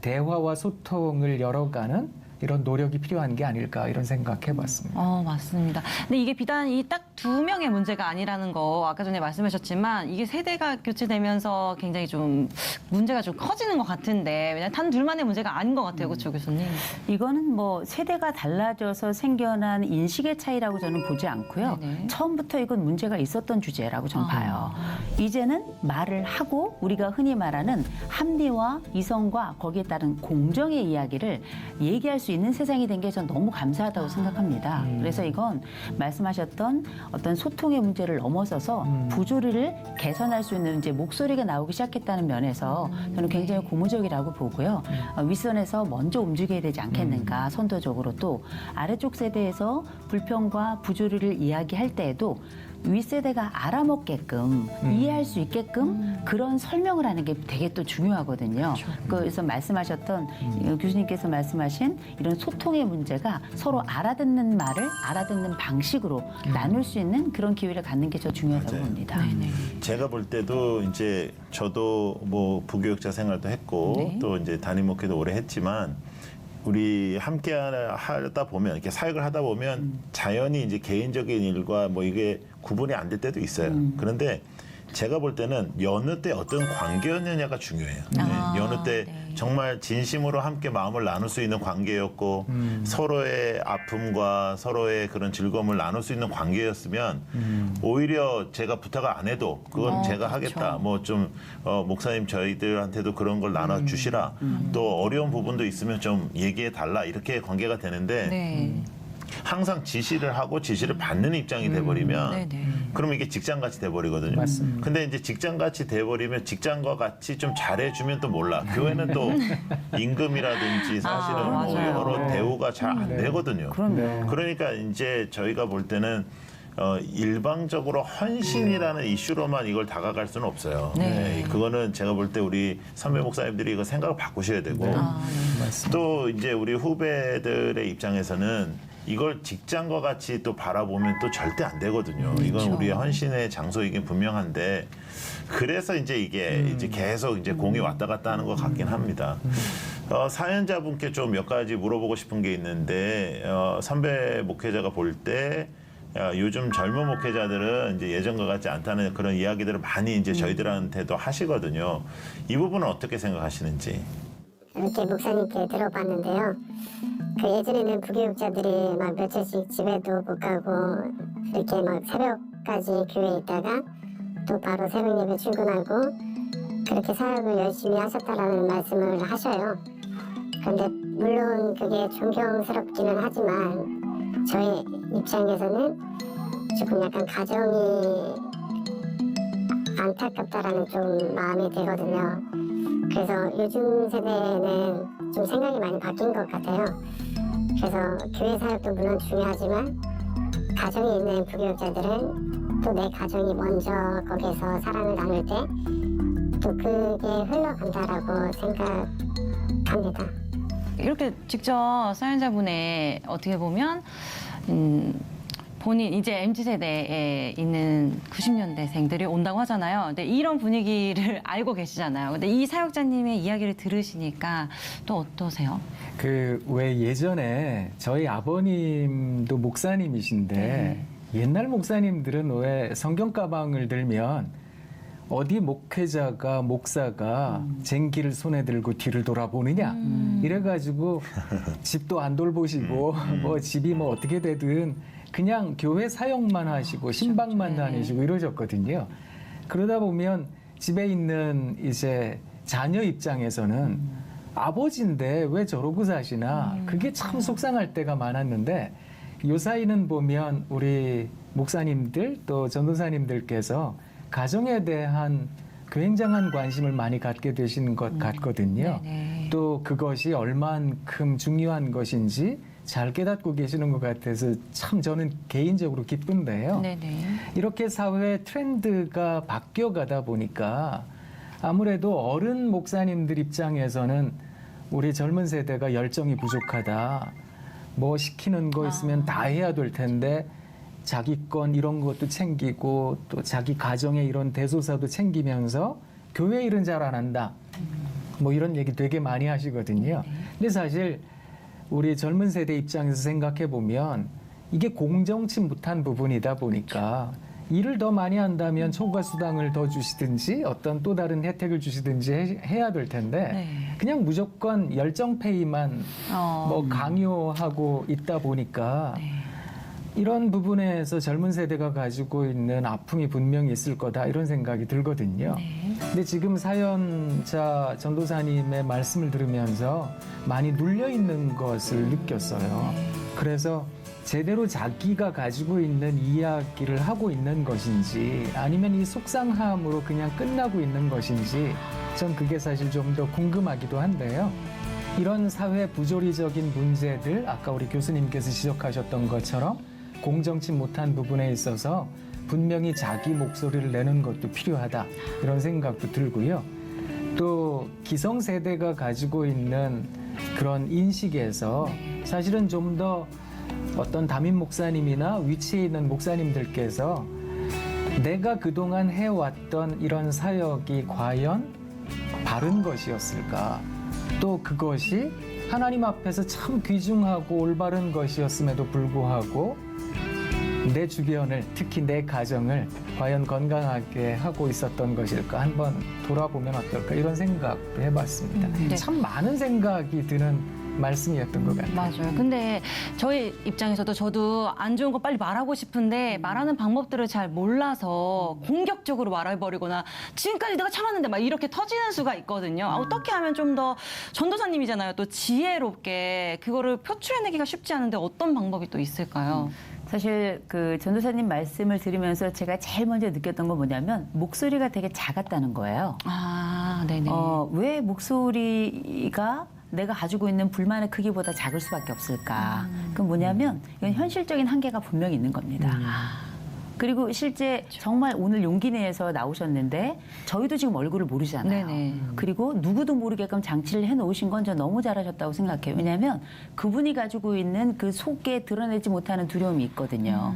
Speaker 3: 대화와 소통을 열어가는 이런 노력이 필요한 게 아닐까 이런 생각해봤습니다.
Speaker 2: 맞습니다. 근데 이게 비단 이 딱 두 명의 문제가 아니라는 거 아까 전에 말씀하셨지만 이게 세대가 교체되면서 굉장히 좀 문제가 좀 커지는 것 같은데 왜냐면 단 둘만의 문제가 아닌 것 같아요. 그렇죠, 교수님?
Speaker 4: 이거는 뭐 세대가 달라져서 생겨난 인식의 차이라고 저는 보지 않고요.
Speaker 2: 네네.
Speaker 4: 처음부터 이건 문제가 있었던 주제라고 저는 봐요. 이제는 말을 하고 우리가 흔히 말하는 합리와 이성과 거기에 따른 공정의 이야기를 얘기할 수 있는 세상이 된 게 전 너무 감사하다고 생각합니다. 그래서 이건 말씀하셨던 어떤 소통의 문제를 넘어서서 부조리를 개선할 수 있는 이제 목소리가 나오기 시작했다는 면에서 저는 굉장히 고무적이라고 보고요. 윗선에서 먼저 움직여야 되지 않겠는가 선도적으로 또 아래쪽 세대에서 불평과 부조리를 이야기할 때에도 윗세대가 알아먹게끔 이해할 수 있게끔 그런 설명을 하는 게 되게 또 중요하거든요. 그래서 말씀하셨던 교수님께서 말씀하신 이런 소통의 문제가 서로 알아듣는 말을 알아듣는 방식으로 나눌 수 있는 그런 기회를 갖는 게 저 중요하다고
Speaker 1: 맞아요.
Speaker 4: 봅니다.
Speaker 1: 제가 볼 때도 이제 저도 뭐 부교육자 생활도 했고
Speaker 4: 네.
Speaker 1: 또 이제 담임 목회도 오래 했지만 우리 함께 하다 보면 이렇게 사역을 하다 보면 자연히 이제 개인적인 일과 뭐 이게 구분이 안 될 때도 있어요. 그런데 제가 볼 때는 여느 때 어떤 관계였느냐가 중요해요.
Speaker 2: 아,
Speaker 1: 여느 때
Speaker 2: 네.
Speaker 1: 정말 진심으로 함께 마음을 나눌 수 있는 관계였고 서로의 아픔과 서로의 그런 즐거움을 나눌 수 있는 관계였으면 오히려 제가 부탁을 안 해도 그건 제가 하겠다. 뭐 좀 목사님 저희들한테도 그런 걸 나눠 주시라. 또 어려운 부분도 있으면 좀 얘기해 달라. 이렇게 관계가 되는데
Speaker 2: 네.
Speaker 1: 항상 지시를 하고 지시를 받는 입장이 돼버리면
Speaker 2: 네네.
Speaker 1: 그러면 이게 직장같이 돼버리거든요.
Speaker 3: 맞습니다.
Speaker 1: 근데 이제 직장같이 돼버리면 직장과 같이 좀 잘해주면 또 몰라. 교회는 또 임금이라든지 사실은 뭐
Speaker 2: 맞아요.
Speaker 1: 여러
Speaker 3: 네.
Speaker 1: 대우가 잘 안 되거든요.
Speaker 3: 네.
Speaker 1: 그러니까 이제 저희가 볼 때는 일방적으로 헌신이라는 이슈로만 이걸 다가갈 수는 없어요.
Speaker 2: 네.
Speaker 1: 그거는 제가 볼 때 우리 선배 목사님들이 이거 생각을 바꾸셔야 되고 또 이제 우리 후배들의 입장에서는 이걸 직장과 같이 또 바라보면 또 절대 안 되거든요. 이건 우리의 헌신의 장소이긴 분명한데 그래서 이제 이게 이제 계속 이제 공이 왔다 갔다 하는 것 같긴 합니다. 사연자분께 좀 몇 가지 물어보고 싶은 게 있는데 선배 목회자가 볼 때 요즘 젊은 목회자들은 이제 예전과 같지 않다는 그런 이야기들을 많이 이제 저희들한테도 하시거든요. 이 부분은 어떻게 생각하시는지?
Speaker 5: 이렇게 목사님께 들어봤는데요. 그 예전에는 부교육자들이 막 며칠씩 집에도 못 가고 이렇게 막 새벽까지 교회에 있다가 또 바로 새벽 예배 출근하고 그렇게 사역을 열심히 하셨다라는 말씀을 하셔요. 그런데 물론 그게 존경스럽기는 하지만 저의 입장에서는 조금 약간 가정이 안타깝다라는 좀 마음이 들거든요. 그래서 요즘 세대는 좀 생각이 많이 바뀐 것 같아요. 그래서 교회 사역도 물론 중요하지만 가정에 있는 부교육자들은 또 내 가정이 먼저 거기에서 사랑을 나눌 때 또 그게 흘러간다라고 생각합니다.
Speaker 2: 이렇게 직접 사연자분의 어떻게 보면 본인 이제 MZ세대에 있는 90년대생들이 온다고 하잖아요. 근데 이런 분위기를 알고 계시잖아요. 근데 이 사역자님의 이야기를 들으시니까 또 어떠세요?
Speaker 3: 그 왜 예전에 저희 아버님도 목사님이신데 옛날 목사님들은 왜 성경 가방을 들면 어디 목회자가 목사가 쟁기를 손에 들고 뒤를 돌아보느냐 이래가지고 집도 안 돌보시고 뭐 집이 뭐 어떻게 되든 그냥 교회 사역만 하시고 신방만 다니시고 이러셨거든요. 그러다 보면 집에 있는 이제 자녀 입장에서는 아버지인데 왜 저러고 사시나 그게 참 속상할 때가 많았는데 요 사이는 보면 우리 목사님들 또 전도사님들께서 가정에 대한 굉장한 관심을 많이 갖게 되신 것 같거든요.
Speaker 2: 네네.
Speaker 3: 또 그것이 얼만큼 중요한 것인지 잘 깨닫고 계시는 것 같아서 참 저는 개인적으로 기쁜데요.
Speaker 2: 네네.
Speaker 3: 이렇게 사회 트렌드가 바뀌어가다 보니까 아무래도 어른 목사님들 입장에서는 우리 젊은 세대가 열정이 부족하다. 뭐 시키는 거 있으면 다 해야 될 텐데 자기 건 이런 것도 챙기고 또 자기 가정의 이런 대소사도 챙기면서 교회 일은 잘 안 한다. 뭐 이런 얘기 되게 많이 하시거든요. 근데 사실 우리 젊은 세대 입장에서 생각해 보면 이게 공정치 못한 부분이다 보니까 일을 더 많이 한다면 초과 수당을 더 주시든지 어떤 또 다른 혜택을 주시든지 해야 될 텐데
Speaker 2: 네.
Speaker 3: 그냥 무조건 열정 페이만 뭐 강요하고 있다 보니까 이런 부분에서 젊은 세대가 가지고 있는 아픔이 분명히 있을 거다 이런 생각이 들거든요. 근데 지금 사연자 전도사님의 말씀을 들으면서 많이 눌려 있는 것을 느꼈어요. 그래서 제대로 자기가 가지고 있는 이야기를 하고 있는 것인지 아니면 이 속상함으로 그냥 끝나고 있는 것인지 전 그게 사실 좀 더 궁금하기도 한데요. 이런 사회 부조리적인 문제들 아까 우리 교수님께서 지적하셨던 것처럼 공정치 못한 부분에 있어서 분명히 자기 목소리를 내는 것도 필요하다 이런 생각도 들고요. 또 기성세대가 가지고 있는 그런 인식에서 사실은 좀 더 어떤 담임 목사님이나 위치에 있는 목사님들께서 내가 그동안 해왔던 이런 사역이 과연 바른 것이었을까? 또 그것이 하나님 앞에서 참 귀중하고 올바른 것이었음에도 불구하고 내 주변을, 특히 내 가정을 과연 건강하게 하고 있었던 것일까? 한번 돌아보면 어떨까? 이런 생각도 해봤습니다.
Speaker 2: 네.
Speaker 3: 참 많은 생각이 드는 말씀이었던 것 같아요.
Speaker 2: 맞아요. 근데 저희 입장에서도 저도 안 좋은 거 빨리 말하고 싶은데 말하는 방법들을 잘 몰라서 공격적으로 말해버리거나 지금까지 내가 참았는데 막 이렇게 터지는 수가 있거든요. 어떻게 하면 좀 더 전도사님이잖아요. 또 지혜롭게 그거를 표출해내기가 쉽지 않은데 어떤 방법이 또 있을까요?
Speaker 4: 사실 그 전도사님 말씀을 들으면서 제가 제일 먼저 느꼈던 건 뭐냐면 목소리가 되게 작았다는 거예요.
Speaker 2: 아, 네네.
Speaker 4: 왜 목소리가 내가 가지고 있는 불만의 크기보다 작을 수밖에 없을까? 그건 뭐냐면 이건 현실적인 한계가 분명히 있는 겁니다. 그리고 실제 정말 오늘 용기 내에서 나오셨는데 저희도 지금 얼굴을 모르잖아요.
Speaker 2: 네네.
Speaker 4: 그리고 누구도 모르게끔 장치를 해놓으신 건 저 너무 잘하셨다고 생각해요. 왜냐하면 그분이 가지고 있는 그 속에 드러내지 못하는 두려움이 있거든요.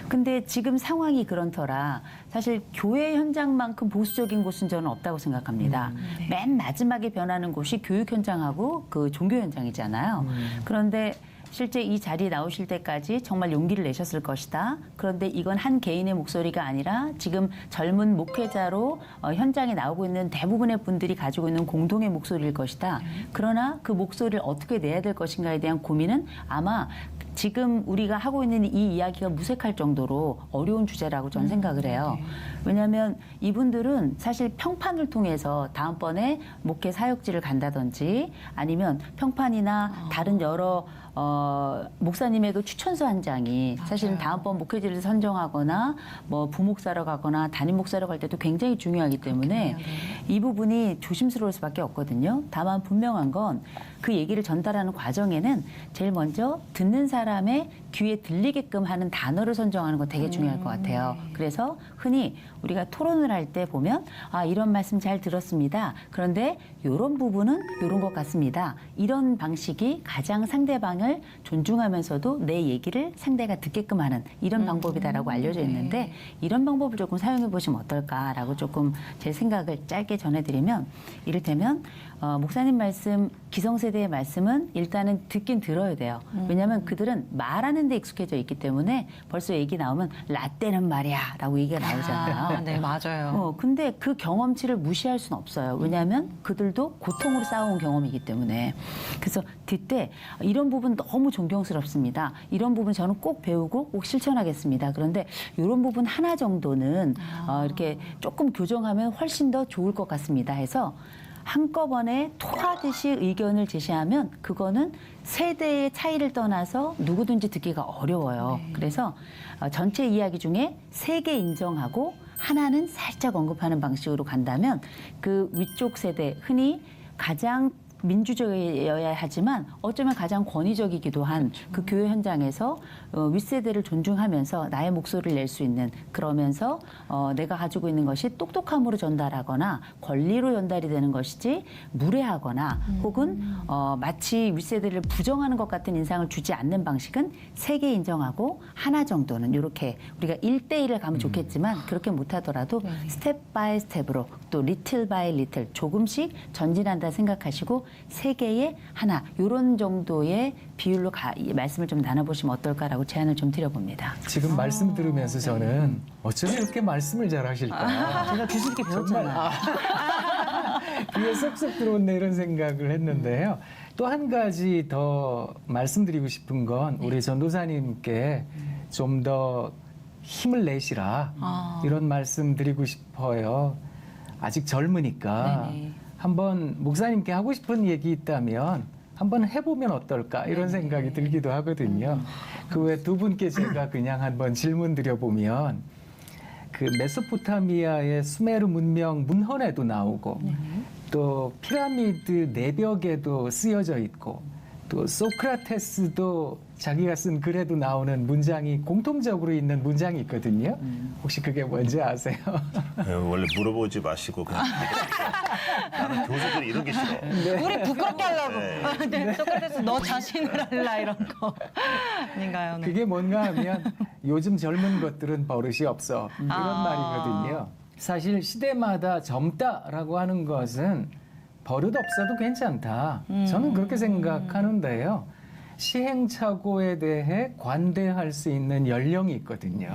Speaker 4: 근데 지금 상황이 그런 터라 사실 교회 현장만큼 보수적인 곳은 저는 없다고 생각합니다. 맨 마지막에 변하는 곳이 교육 현장하고 그 종교 현장이잖아요. 그런데 실제 이 자리에 나오실 때까지 정말 용기를 내셨을 것이다. 그런데 이건 한 개인의 목소리가 아니라 지금 젊은 목회자로 현장에 나오고 있는 대부분의 분들이 가지고 있는 공동의 목소리일 것이다. 그러나 그 목소리를 어떻게 내야 될 것인가에 대한 고민은 아마 지금 우리가 하고 있는 이 이야기가 무색할 정도로 어려운 주제라고 저는 생각을 해요. 왜냐하면 이분들은 사실 평판을 통해서 다음번에 목회 사역지를 간다든지 아니면 평판이나 다른 여러 목사님의 그 추천서 한 장이 사실은 다음번 목회지를 선정하거나 뭐 부목사로 가거나 담임 목사로 갈 때도 굉장히 중요하기 때문에 이 부분이 조심스러울 수밖에 없거든요. 다만 분명한 건 그 얘기를 전달하는 과정에는 제일 먼저 듣는 사람의 귀에 들리게끔 하는 단어를 선정하는 거 되게 중요할 것 같아요. 그래서 흔히 우리가 토론을 할 때 보면 아 이런 말씀 잘 들었습니다. 그런데 이런 부분은 이런 것 같습니다. 이런 방식이 가장 상대방을 존중하면서도 내 얘기를 상대가 듣게끔 하는 이런 방법이다라고 알려져 있는데 이런 방법을 조금 사용해 보시면 어떨까라고 조금 제 생각을 짧게 전해드리면 이를테면 목사님 말씀, 기성세대의 말씀은 일단은 듣긴 들어야 돼요. 왜냐하면 그들은 말하는 데 익숙해져 있기 때문에 벌써 얘기 나오면 라떼는 말이야 라고 얘기가 나오잖아요.
Speaker 2: 아, 네, 맞아요.
Speaker 4: 근데 그 경험치를 무시할 수는 없어요. 왜냐하면 그들도 고통으로 쌓아온 경험이기 때문에. 그래서 듣때 이런 부분 너무 존경스럽습니다. 이런 부분 저는 꼭 배우고 꼭 실천하겠습니다. 그런데 이런 부분 하나 정도는 이렇게 조금 교정하면 훨씬 더 좋을 것 같습니다 해서 한꺼번에 토하듯이 의견을 제시하면 그거는 세대의 차이를 떠나서 누구든지 듣기가 어려워요. 그래서 전체 이야기 중에 3개 인정하고 하나는 살짝 언급하는 방식으로 간다면 그 위쪽 세대, 흔히 가장 민주적이어야 하지만 어쩌면 가장 권위적이기도 한 그 교회 현장에서 윗세대를 존중하면서 나의 목소리를 낼 수 있는 그러면서 내가 가지고 있는 것이 똑똑함으로 전달하거나 권리로 전달이 되는 것이지 무례하거나 혹은 마치 윗세대를 부정하는 것 같은 인상을 주지 않는 방식은 3개 인정하고 하나 정도는 이렇게 우리가 1대1을 가면 좋겠지만 그렇게 못하더라도 스텝 바이 스텝으로 또 리틀 바이 리틀 조금씩 전진한다 생각하시고 3개의 하나 이런 정도의 비율로 말씀을 좀 나눠보시면 어떨까라고 제안을 좀 드려봅니다.
Speaker 3: 지금 말씀 들으면서 저는 어쩜 이렇게 말씀을 잘하실까?
Speaker 4: 제가 교수님께 배웠잖아요.
Speaker 3: 귀에 쏙쏙 들어온네 이런 생각을 했는데요. 또 한 가지 더 말씀드리고 싶은 건 우리 전도사님께 좀 더 힘을 내시라 이런 말씀 드리고 싶어요. 아직 젊으니까
Speaker 2: 네네.
Speaker 3: 한번 목사님께 하고 싶은 얘기 있다면 한번 해보면 어떨까 이런 생각이 들기도 하거든요. 그 외 두 분께 제가 그냥 한번 질문 드려보면 그 메소포타미아의 수메르 문명 문헌에도 나오고 또 피라미드 내벽에도 쓰여져 있고 또 소크라테스도 자기가 쓴 글에도 나오는 문장이 공통적으로 있는 문장이 있거든요. 혹시 그게 뭔지 아세요?
Speaker 1: 원래 물어보지 마시고 그냥 나는 교수들이 이런 게 싫어.
Speaker 2: 우리 부끄럽게 하려고.
Speaker 1: 네.
Speaker 2: 네, 소크라테스 너 자신을 알라 이런 거 아닌가요? 네.
Speaker 3: 그게 뭔가 하면 요즘 젊은 것들은 버릇이 없어. 이런 말이거든요. 사실 시대마다 젊다라고 하는 것은 버릇 없어도 괜찮다. 저는 그렇게 생각하는데요. 시행착오에 대해 관대할 수 있는 연령이 있거든요.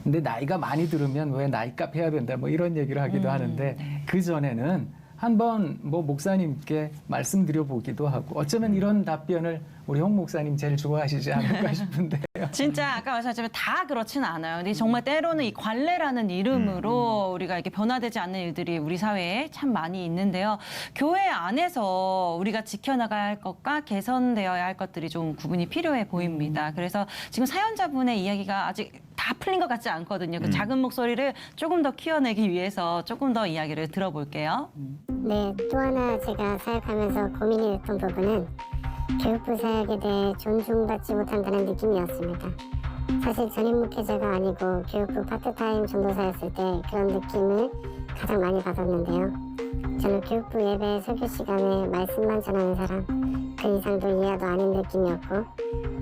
Speaker 3: 근데 나이가 많이 들으면 왜 나이값 해야 된다 뭐 이런 얘기를 하기도 하는데 그 전에는 한번 뭐 목사님께 말씀드려 보기도 하고 어쩌면 이런 답변을 우리 홍 목사님 제일 좋아하시지 않을까 싶은데요.
Speaker 2: 진짜 아까 말씀하셨지만 다 그렇지는 않아요. 근데 정말 때로는 이 관례라는 이름으로 우리가 이렇게 변화되지 않는 일들이 우리 사회에 참 많이 있는데요. 교회 안에서 우리가 지켜나가야 할 것과 개선되어야 할 것들이 좀 구분이 필요해 보입니다. 그래서 지금 사연자분의 이야기가 아직 다 풀린 것 같지 않거든요. 그 작은 목소리를 조금 더 키워내기 위해서 조금 더 이야기를 들어볼게요.
Speaker 5: 네, 또 하나 제가 사역하면서 고민이 됐던 부분은 교육부 사역에 대해 존중받지 못한다는 느낌이었습니다. 사실 전임 목회자가 아니고 교육부 파트타임 전도사였을 때 그런 느낌을 가장 많이 받았는데요. 저는 교육부 예배 설교 시간에 말씀만 전하는 사람, 그 이상도 이하도 아닌 느낌이었고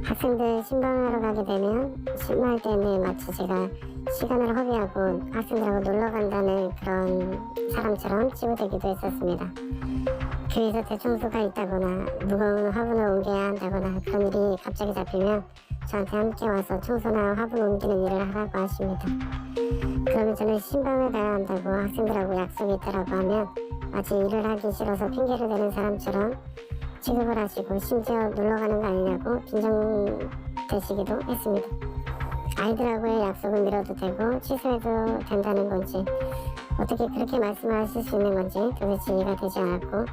Speaker 5: 학생들 신방하러 가게 되면 심할 때는 마치 제가 시간을 허비하고 학생들하고 놀러 간다는 그런 사람처럼 치부되기도 했었습니다. 교회에서 대청소가 있다거나 무거운 화분을 옮겨야 한다거나 그런 일이 갑자기 잡히면 저한테 함께 와서 청소나 화분 옮기는 일을 하라고 하십니다. 그러면 저는 신방을 가야 한다고 학생들하고 약속이 있다라고 하면 마치 일을 하기 싫어서 핑계를 대는 사람처럼 취급을 하시고 심지어 놀러 가는 거 아니냐고 빈정대시기도 했습니다. 아이들하고의 약속은 미뤄도 되고 취소해도 된다는 건지 어떻게 그렇게 말씀하실 수 있는 건지 도대체 이해가 되지 않았고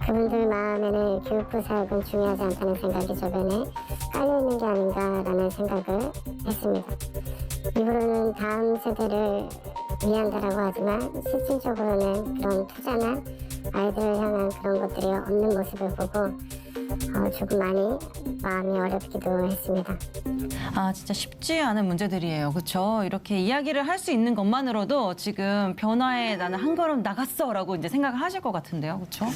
Speaker 5: 그분들 마음에는 교육부 사역은 중요하지 않다는 생각이 저변에 깔려있는 게 아닌가라는 생각을 했습니다. 입으로는 다음 세대를 위한다라고 하지만 실질적으로는 그런 투자나 아이들을 향한 그런 것들이 없는 모습을 보고 조금 많이 마음이 어렵기도 했습니다.
Speaker 2: 아, 진짜 쉽지 않은 문제들이에요. 그렇죠? 이렇게 이야기를 할 수 있는 것만으로도 지금 변화에 나는 한 걸음 나갔어라고 이제 생각을 하실 것 같은데요. 그렇죠?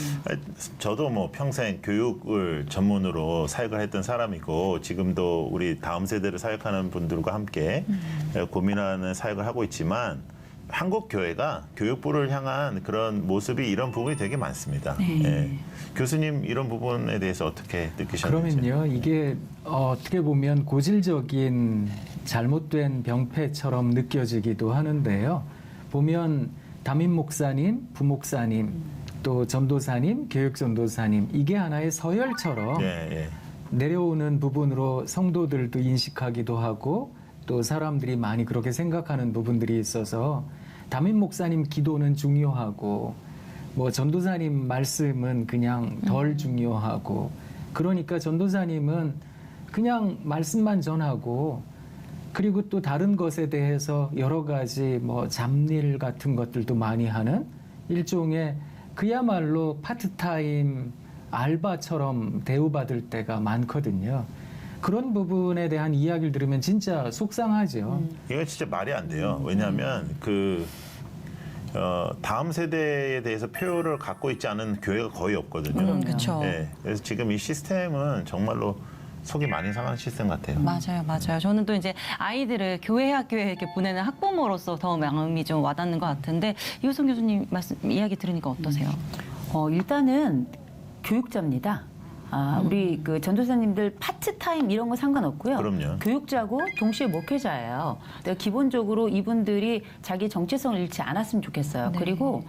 Speaker 1: 저도 뭐 평생 교육을 전문으로 사역을 했던 사람이고 지금도 우리 다음 세대를 사역하는 분들과 함께 고민하는 사역을 하고 있지만 한국 교회가 교육부를 향한 그런 모습이 이런 부분이 되게 많습니다. 예. 교수님 이런 부분에 대해서 어떻게 느끼셨는지?
Speaker 3: 그러면요, 이게 어떻게 보면 고질적인 잘못된 병폐처럼 느껴지기도 하는데요. 보면 담임 목사님, 부목사님, 또 전도사님, 교육전도사님 이게 하나의 서열처럼
Speaker 1: 예.
Speaker 3: 내려오는 부분으로 성도들도 인식하기도 하고 또 사람들이 많이 그렇게 생각하는 부분들이 있어서 담임 목사님 기도는 중요하고 뭐 전도사님 말씀은 그냥 덜 중요하고 그러니까 전도사님은 그냥 말씀만 전하고 그리고 또 다른 것에 대해서 여러 가지 뭐 잡일 같은 것들도 많이 하는 일종의 그야말로 파트타임 알바처럼 대우받을 때가 많거든요. 그런 부분에 대한 이야기를 들으면 진짜 속상하죠.
Speaker 1: 이건 진짜 말이 안 돼요. 왜냐하면 다음 세대에 대해서 표를 갖고 있지 않은 교회가 거의 없거든요.
Speaker 2: 그렇죠.
Speaker 1: 네, 그래서 지금 이 시스템은 정말로 속이 많이 상한 시스템 같아요.
Speaker 2: 맞아요. 저는 또 이제 아이들을 교회 학교에 이렇게 보내는 학부모로서 더 마음이 좀 와닿는 것 같은데 이호성 교수님 이야기 들으니까 어떠세요?
Speaker 4: 일단은 교육자입니다. 우리 그 전도사님들 파트타임 이런 거 상관없고요.
Speaker 1: 그럼요.
Speaker 4: 교육자고 동시에 목회자예요. 그러니까 기본적으로 이분들이 자기 정체성을 잃지 않았으면 좋겠어요.
Speaker 2: 네.
Speaker 4: 그리고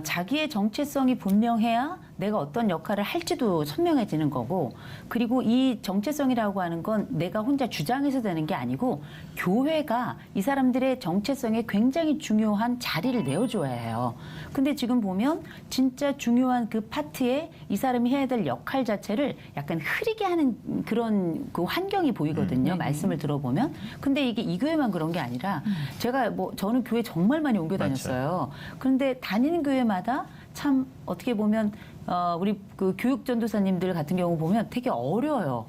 Speaker 4: 자기의 정체성이 분명해야 내가 어떤 역할을 할지도 선명해지는 거고 그리고 이 정체성이라고 하는 건 내가 혼자 주장해서 되는 게 아니고 교회가 이 사람들의 정체성에 굉장히 중요한 자리를 내어줘야 해요. 근데 지금 보면 진짜 중요한 그 파트에 이 사람이 해야 될 역할 자체를 약간 흐리게 하는 그런 그 환경이 보이거든요. 말씀을 들어보면. 근데 이게 이 교회만 그런 게 아니라 제가 저는 교회 정말 많이 옮겨 다녔어요. 그런데 다니는 교회마다 참 어떻게 보면 우리 그 교육 전도사님들 같은 경우 보면 되게 어려요.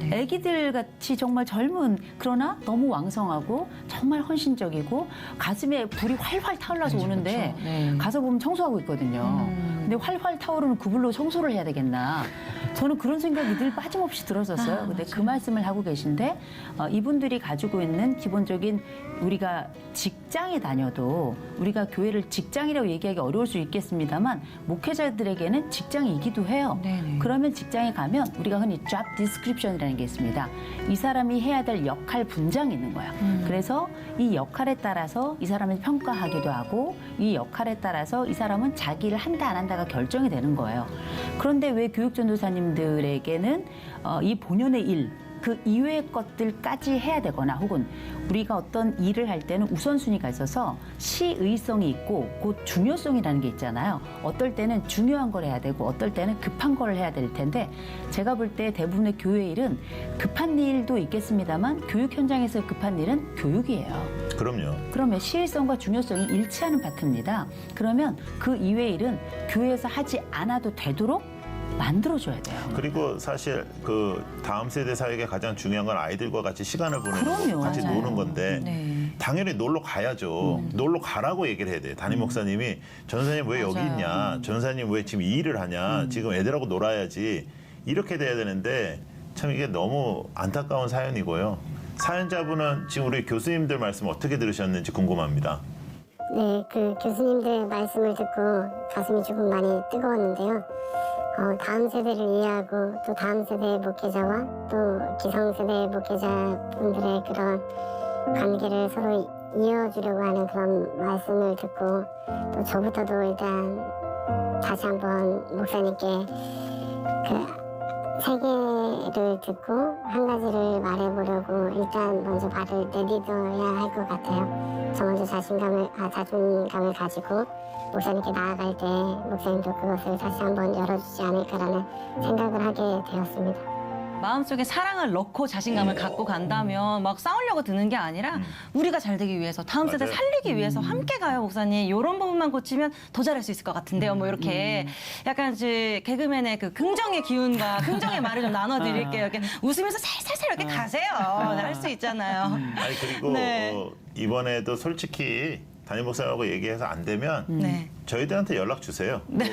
Speaker 2: 네.
Speaker 4: 애기들 같이 정말 젊은 그러나 너무 왕성하고 정말 헌신적이고 가슴에 불이 활활 타올라서 오는데
Speaker 2: 그렇죠. 네.
Speaker 4: 가서 보면 청소하고 있거든요. 근데 활활 타오르는 그 불로 청소를 해야 되겠나. 저는 그런 생각이 늘 빠짐없이 들었었어요. 근데 그 말씀을 하고 계신데 이분들이 가지고 있는 기본적인 우리가 직장에 다녀도 우리가 교회를 직장이라고 얘기하기 어려울 수 있겠습니다만 목회자들에게는 직장이기도 해요.
Speaker 2: 네네.
Speaker 4: 그러면 직장에 가면 우리가 흔히 job description이라는 게 있습니다. 이 사람이 해야 될 역할 분장이 있는 거야. 그래서 이 역할에 따라서 이 사람을 평가하기도 하고 이 역할에 따라서 이 사람은 자기 일을 한다 안 한다가 결정이 되는 거예요. 그런데 왜 교육전도사님들에게는 이 본연의 일, 그 이외의 것들까지 해야 되거나 혹은 우리가 어떤 일을 할 때는 우선순위가 있어서 시의성이 있고 그 중요성이라는 게 있잖아요. 어떨 때는 중요한 걸 해야 되고 어떨 때는 급한 걸 해야 될 텐데 제가 볼 때 대부분의 교회 일은 급한 일도 있겠습니다만 교육 현장에서 급한 일은 교육이에요.
Speaker 1: 그럼요.
Speaker 4: 그러면 시의성과 중요성이 일치하는 파트입니다. 그러면 그 이외의 일은 교회에서 하지 않아도 되도록 만들어줘야 돼요.
Speaker 1: 그리고 사실 그 다음 세대 사역에 가장 중요한 건 아이들과 같이 시간을 보내는 거,
Speaker 4: 그럼요.
Speaker 1: 같이
Speaker 4: 맞아요.
Speaker 1: 노는 건데
Speaker 2: 네.
Speaker 1: 당연히 놀러 가야죠. 놀러 가라고 얘기를 해야 돼요. 담임 목사님이 전사님 왜 여기
Speaker 2: 맞아요.
Speaker 1: 있냐? 전사님 왜 지금 이 일을 하냐? 지금 애들하고 놀아야지. 이렇게 돼야 되는데 참 이게 너무 안타까운 사연이고요. 사연자분은 지금 우리 교수님들 말씀 어떻게 들으셨는지 궁금합니다.
Speaker 5: 네, 그 교수님들의 말씀을 듣고 가슴이 조금 많이 뜨거웠는데요. 다음 세대를 이해하고 또 다음 세대의 목회자와 또 기성세대의 목회자분들의 그런 관계를 서로 이어주려고 하는 그런 말씀을 듣고 또 저부터도 일단 다시 한번 목사님께 그 세 개를 듣고 한 가지를 말해보려고 일단 먼저 발을 내딛어야 할 것 같아요. 저 먼저 자존감을 가지고 목사님께 나아갈 때 목사님도 그것을 다시 한번 열어주지 않을까라는 생각을 하게 되었습니다.
Speaker 2: 마음속에 사랑을 넣고 자신감을 갖고 간다면 막 싸우려고 드는 게 아니라 우리가 잘 되기 위해서 다음 세대
Speaker 1: 맞아요.
Speaker 2: 살리기 위해서 함께 가요, 목사님. 이런 부분만 고치면 더 잘할 수 있을 것 같은데요. 뭐 이렇게 약간 이제 개그맨의 그 긍정의 기운과 긍정의 말을 좀 나눠드릴게요. 이렇게 웃으면서 살살살 이렇게 가세요. 할 수 있잖아요.
Speaker 1: 아니 그리고
Speaker 2: 네.
Speaker 1: 이번에도 솔직히 담임 목사님하고 얘기해서 안 되면
Speaker 2: 네.
Speaker 1: 저희들한테 연락 주세요. 또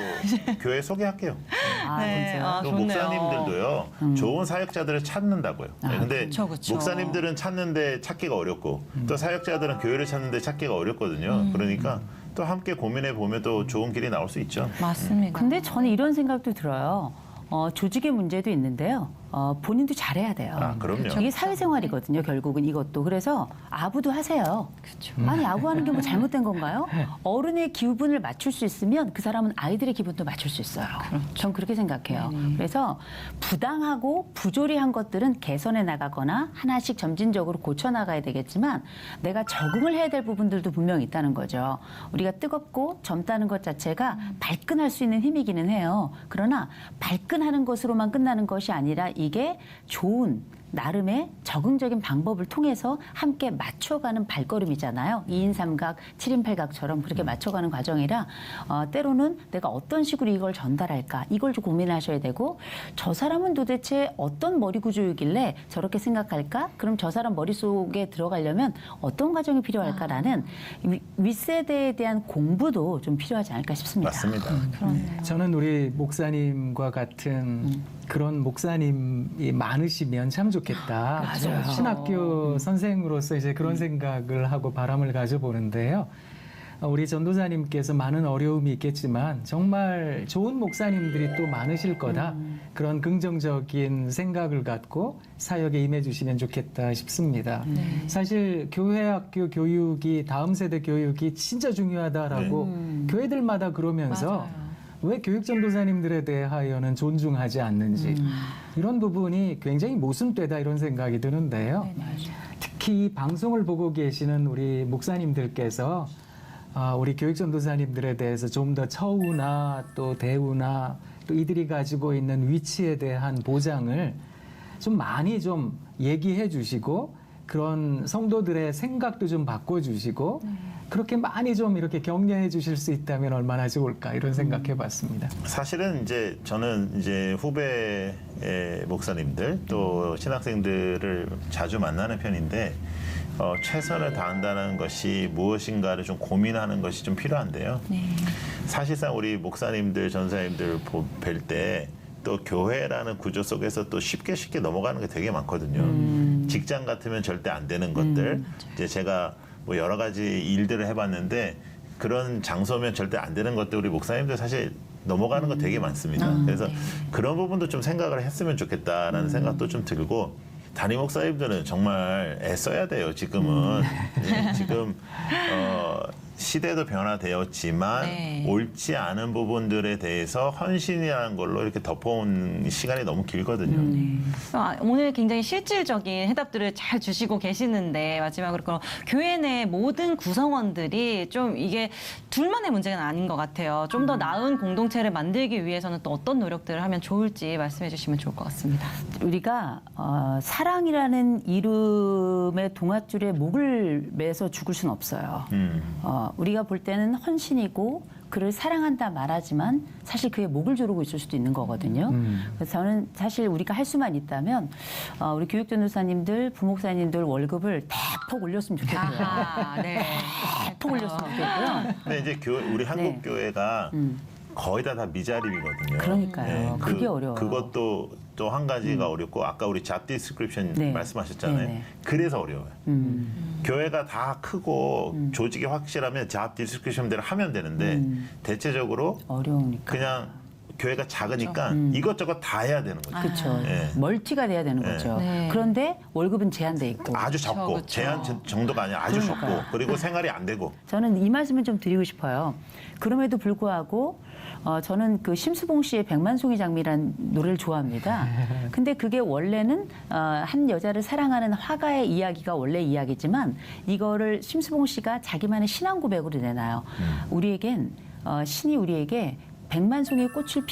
Speaker 1: 교회 소개할게요.
Speaker 2: 네. 아,
Speaker 1: 또
Speaker 2: 좋네요.
Speaker 1: 목사님들도요 좋은 사역자들을 찾는다고요. 네, 근데
Speaker 2: 그쵸, 그쵸.
Speaker 1: 목사님들은 찾는데 찾기가 어렵고 또 사역자들은 교회를 찾는데 찾기가 어렵거든요. 그러니까 또 함께 고민해 보면 또 좋은 길이 나올 수 있죠.
Speaker 2: 맞습니다.
Speaker 4: 근데 저는 이런 생각도 들어요. 조직의 문제도 있는데요. 본인도 잘해야 돼요.
Speaker 1: 아, 그럼요.
Speaker 4: 이게 사회생활이거든요, 결국은 이것도. 그래서 아부도 하세요. 아니, 아부하는 게 뭐 잘못된 건가요? 어른의 기분을 맞출 수 있으면 그 사람은 아이들의 기분도 맞출 수 있어요. 전 그렇게 생각해요. 그래서 부당하고 부조리한 것들은 개선해 나가거나 하나씩 점진적으로 고쳐 나가야 되겠지만 내가 적응을 해야 될 부분들도 분명히 있다는 거죠. 우리가 뜨겁고 젊다는 것 자체가 발끈할 수 있는 힘이기는 해요. 그러나 발끈하는 것으로만 끝나는 것이 아니라 이게 좋은 나름의 적응적인 방법을 통해서 함께 맞춰가는 발걸음이잖아요. 2인 3각, 7인 8각처럼 그렇게 맞춰가는 과정이라 때로는 내가 어떤 식으로 이걸 전달할까 이걸 좀 고민하셔야 되고 저 사람은 도대체 어떤 머리 구조이길래 저렇게 생각할까? 그럼 저 사람 머릿속에 들어가려면 어떤 과정이 필요할까라는 윗세대에 대한 공부도 좀 필요하지 않을까 싶습니다.
Speaker 1: 맞습니다.
Speaker 3: 저는 우리 목사님과 같은 그런 목사님이 많으시면 참 좋겠다.
Speaker 4: 맞아요.
Speaker 3: 신학교 선생으로서 이제 그런 생각을 하고 바람을 가져보는데요. 우리 전도사님께서 많은 어려움이 있겠지만 정말 좋은 목사님들이 또 많으실 거다. 그런 긍정적인 생각을 갖고 사역에 임해주시면 좋겠다 싶습니다. 사실 교회 학교 교육이 다음 세대 교육이 진짜 중요하다라고 교회들마다 그러면서
Speaker 2: 맞아요.
Speaker 3: 왜 교육 전도사님들에 대하여는 존중하지 않는지 이런 부분이 굉장히 모순되다 이런 생각이 드는데요. 특히 이 방송을 보고 계시는 우리 목사님들께서 우리 교육 전도사님들에 대해서 좀 더 처우나 또 대우나 또 이들이 가지고 있는 위치에 대한 보장을 좀 많이 좀 얘기해 주시고 그런 성도들의 생각도 좀 바꿔주시고 그렇게 많이 좀 이렇게 격려해 주실 수 있다면 얼마나 좋을까 이런 생각해 봤습니다.
Speaker 1: 사실은 이제 저는 이제 후배 목사님들 또 신학생들을 자주 만나는 편인데 최선을 다한다는 것이 무엇인가를 좀 고민하는 것이 좀 필요한데요. 사실상 우리 목사님들, 전사님들 뵐 때 또 교회라는 구조 속에서 또 쉽게 넘어가는 게 되게 많거든요. 직장 같으면 절대 안 되는 것들. 이제 제가 뭐 여러 가지 일들을 해봤는데 그런 장소면 절대 안 되는 것들 우리 목사님들 사실 넘어가는 거 되게 많습니다. 그래서 그런 부분도 좀 생각을 했으면 좋겠다라는 생각도 좀 들고 담임 목사님들은 정말 애써야 돼요. 지금은 지금 시대도 변화되었지만
Speaker 2: 네.
Speaker 1: 옳지 않은 부분들에 대해서 헌신이라는 걸로 이렇게 덮어온 시간이 너무 길거든요.
Speaker 2: 오늘 굉장히 실질적인 해답들을 잘 주시고 계시는데 마지막으로 그럼 교회 내 모든 구성원들이 좀 이게 둘만의 문제는 아닌 것 같아요. 좀 더 나은 공동체를 만들기 위해서는 또 어떤 노력들을 하면 좋을지 말씀해 주시면 좋을 것 같습니다.
Speaker 4: 우리가 사랑이라는 이름의 동아줄에 목을 매서 죽을 수는 없어요. 우리가 볼 때는 헌신이고 그를 사랑한다 말하지만 사실 그의 목을 조르고 있을 수도 있는 거거든요. 그래서 저는 사실 우리가 할 수만 있다면 우리 교육전도사님들, 부목사님들 월급을 대폭 올렸으면 좋겠고요.
Speaker 2: 네.
Speaker 4: 대폭 올렸으면 좋겠고요.
Speaker 1: 근데 이제 우리 한국 교회가 거의 다 미자립이거든요.
Speaker 4: 그러니까요. 그게 어려워요.
Speaker 1: 그것도 또 한 가지가 어렵고 아까 우리 잡 디스크립션
Speaker 4: 네.
Speaker 1: 말씀하셨잖아요.
Speaker 4: 네네.
Speaker 1: 그래서 어려워요. 교회가 다 크고 조직이 확실하면 잡 디스크립션대로 하면 되는데 대체적으로
Speaker 4: 어려우니까.
Speaker 1: 그냥 교회가 작으니까 이것저것 다 해야 되는 거죠.
Speaker 4: 그렇죠.
Speaker 1: 네.
Speaker 4: 멀티가 돼야 되는 거죠.
Speaker 2: 네.
Speaker 4: 그런데 월급은 제한돼 있고.
Speaker 1: 아주 적고
Speaker 2: 그쵸.
Speaker 1: 제한 정도가 아니라 아주
Speaker 4: 그러니까요.
Speaker 1: 적고 그리고 생활이 안 되고
Speaker 4: 저는 이 말씀을 좀 드리고 싶어요. 그럼에도 불구하고 저는 그 심수봉 씨의 백만송이 장미란 노래를 좋아합니다. 근데 그게 원래는 한 여자를 사랑하는 화가의 이야기가 원래 이야기지만 이거를 심수봉 씨가 자기만의 신앙 고백으로 내놔요. 우리에겐 신이 우리에게 백만송이 꽃을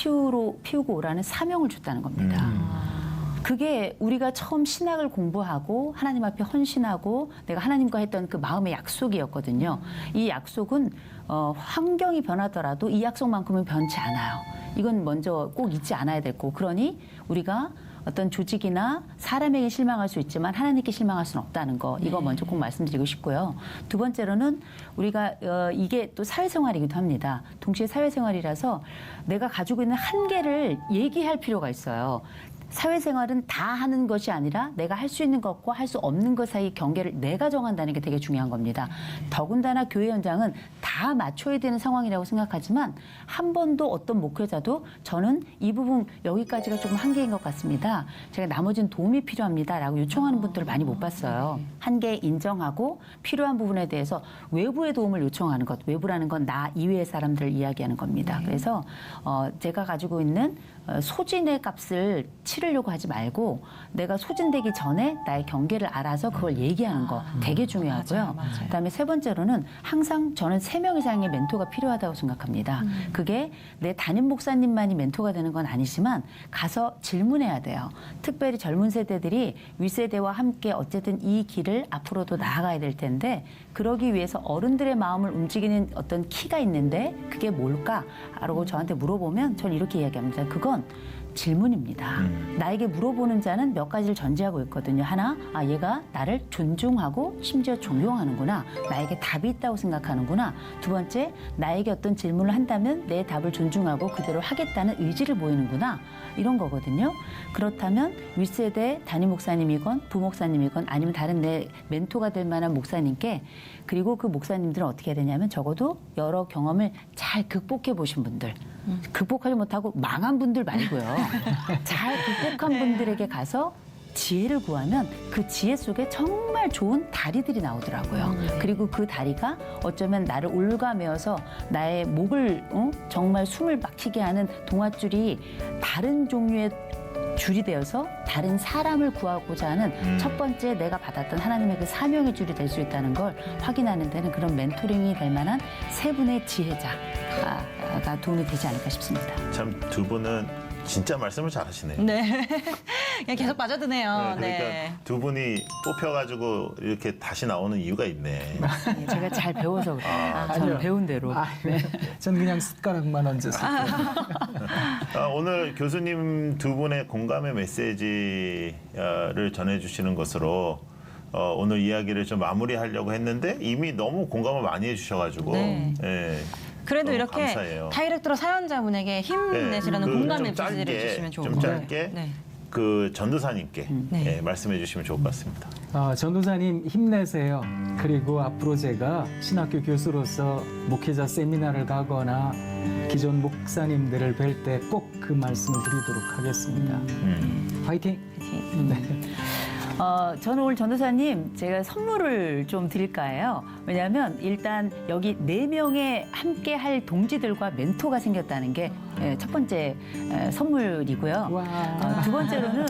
Speaker 4: 피우고 오라는 사명을 줬다는 겁니다. 그게 우리가 처음 신학을 공부하고 하나님 앞에 헌신하고 내가 하나님과 했던 그 마음의 약속이었거든요. 이 약속은 환경이 변하더라도 이 약속만큼은 변치 않아요. 이건 먼저 꼭 잊지 않아야 되고 그러니 우리가 어떤 조직이나 사람에게 실망할 수 있지만 하나님께 실망할 수는 없다는 거 이거 먼저 꼭 말씀드리고 싶고요. 두 번째로는 우리가 이게 또 사회생활이기도 합니다. 동시에 사회생활이라서 내가 가지고 있는 한계를 얘기할 필요가 있어요. 사회생활은 다 하는 것이 아니라 내가 할 수 있는 것과 할 수 없는 것 사이 경계를 내가 정한다는 게 되게 중요한 겁니다. 더군다나 교회 현장은 다 맞춰야 되는 상황이라고 생각하지만 한 번도 어떤 목회자도 저는 이 부분 여기까지가 조금 한계인 것 같습니다. 제가 나머지는 도움이 필요합니다라고 요청하는 분들을 많이 못 봤어요. 한계 인정하고 필요한 부분에 대해서 외부의 도움을 요청하는 것. 외부라는 건 나 이외의 사람들을 이야기하는 겁니다. 그래서 제가 가지고 있는 소진의 값을 치르려고 하지 말고 내가 소진되기 전에 나의 경계를 알아서 그걸 얘기하는 거 되게 중요하고요.
Speaker 2: 맞아요.
Speaker 4: 그다음에 세 번째로는 항상 저는 3명 이상의 멘토가 필요하다고 생각합니다. 그게 내 담임 목사님만이 멘토가 되는 건 아니지만 가서 질문해야 돼요. 특별히 젊은 세대들이 윗세대와 함께 어쨌든 이 길을 앞으로도 나아가야 될 텐데 그러기 위해서 어른들의 마음을 움직이는 어떤 키가 있는데 그게 뭘까? 라고 저한테 물어보면 전 이렇게 이야기합니다. 그건 질문입니다. 나에게 물어보는 자는 몇 가지를 전제하고 있거든요. 하나, 얘가 나를 존중하고 심지어 존경하는구나. 나에게 답이 있다고 생각하는구나. 두 번째, 나에게 어떤 질문을 한다면 내 답을 존중하고 그대로 하겠다는 의지를 보이는구나. 이런 거거든요. 그렇다면 윗세대 담임 목사님이건 부목사님이건 아니면 다른 내 멘토가 될 만한 목사님께 그리고 그 목사님들은 어떻게 해야 되냐면 적어도 여러 경험을 잘 극복해 보신 분들 극복하지 못하고 망한 분들 말고요. 잘 극복한 분들에게 가서 지혜를 구하면 그 지혜 속에 정말 좋은 다리들이 나오더라고요. 그리고 그 다리가 어쩌면 나를 올가매어서 나의 목을 정말 숨을 막히게 하는 동아줄이 다른 종류의 줄이 되어서 다른 사람을 구하고자 하는 첫 번째 내가 받았던 하나님의 그 사명의 줄이 될 수 있다는 걸 확인하는 데는 그런 멘토링이 될 만한 세 분의 지혜자가 도움이 되지 않을까 싶습니다.
Speaker 1: 참 두 분은 진짜 말씀을 잘하시네요.
Speaker 2: 네. 그냥 계속 빠져드네요.
Speaker 1: 네, 그러니까
Speaker 2: 네.
Speaker 1: 두 분이 뽑혀가지고 이렇게 다시 나오는 이유가 있네.
Speaker 4: 네, 제가 잘 배워서 그래요.
Speaker 3: 아니요.
Speaker 4: 저는 배운 대로.
Speaker 3: 전 그냥 숟가락만 얹었어요.
Speaker 1: 오늘 교수님 두 분의 공감의 메시지를 전해주시는 것으로 오늘 이야기를 좀 마무리하려고 했는데 이미 너무 공감을 많이 해주셔가지고
Speaker 2: 네.
Speaker 1: 예,
Speaker 2: 그래도
Speaker 1: 너무
Speaker 2: 이렇게
Speaker 1: 감사해요.
Speaker 2: 다이렉트로 사연자분에게 힘내시라는
Speaker 1: 그
Speaker 2: 공감의
Speaker 1: 좀
Speaker 2: 메시지를
Speaker 1: 짧게,
Speaker 2: 주시면 좋을
Speaker 1: 좀
Speaker 2: 것 같아요.
Speaker 1: 짧게
Speaker 2: 네.
Speaker 1: 그 전도사님께
Speaker 2: 네.
Speaker 1: 예, 말씀해 주시면 좋을 것 같습니다.
Speaker 3: 전도사님 힘내세요. 그리고 앞으로 제가 신학교 교수로서 목회자 세미나를 가거나 기존 목사님들을 뵐 때 꼭 그 말씀을 드리도록 하겠습니다. 화이팅! 네.
Speaker 4: 저는 오늘 전도사님 제가 선물을 좀 드릴까 해요. 왜냐하면 일단 여기 4명의 함께 할 동지들과 멘토가 생겼다는 게 첫 번째 선물이고요.
Speaker 3: 와.
Speaker 4: 두 번째로는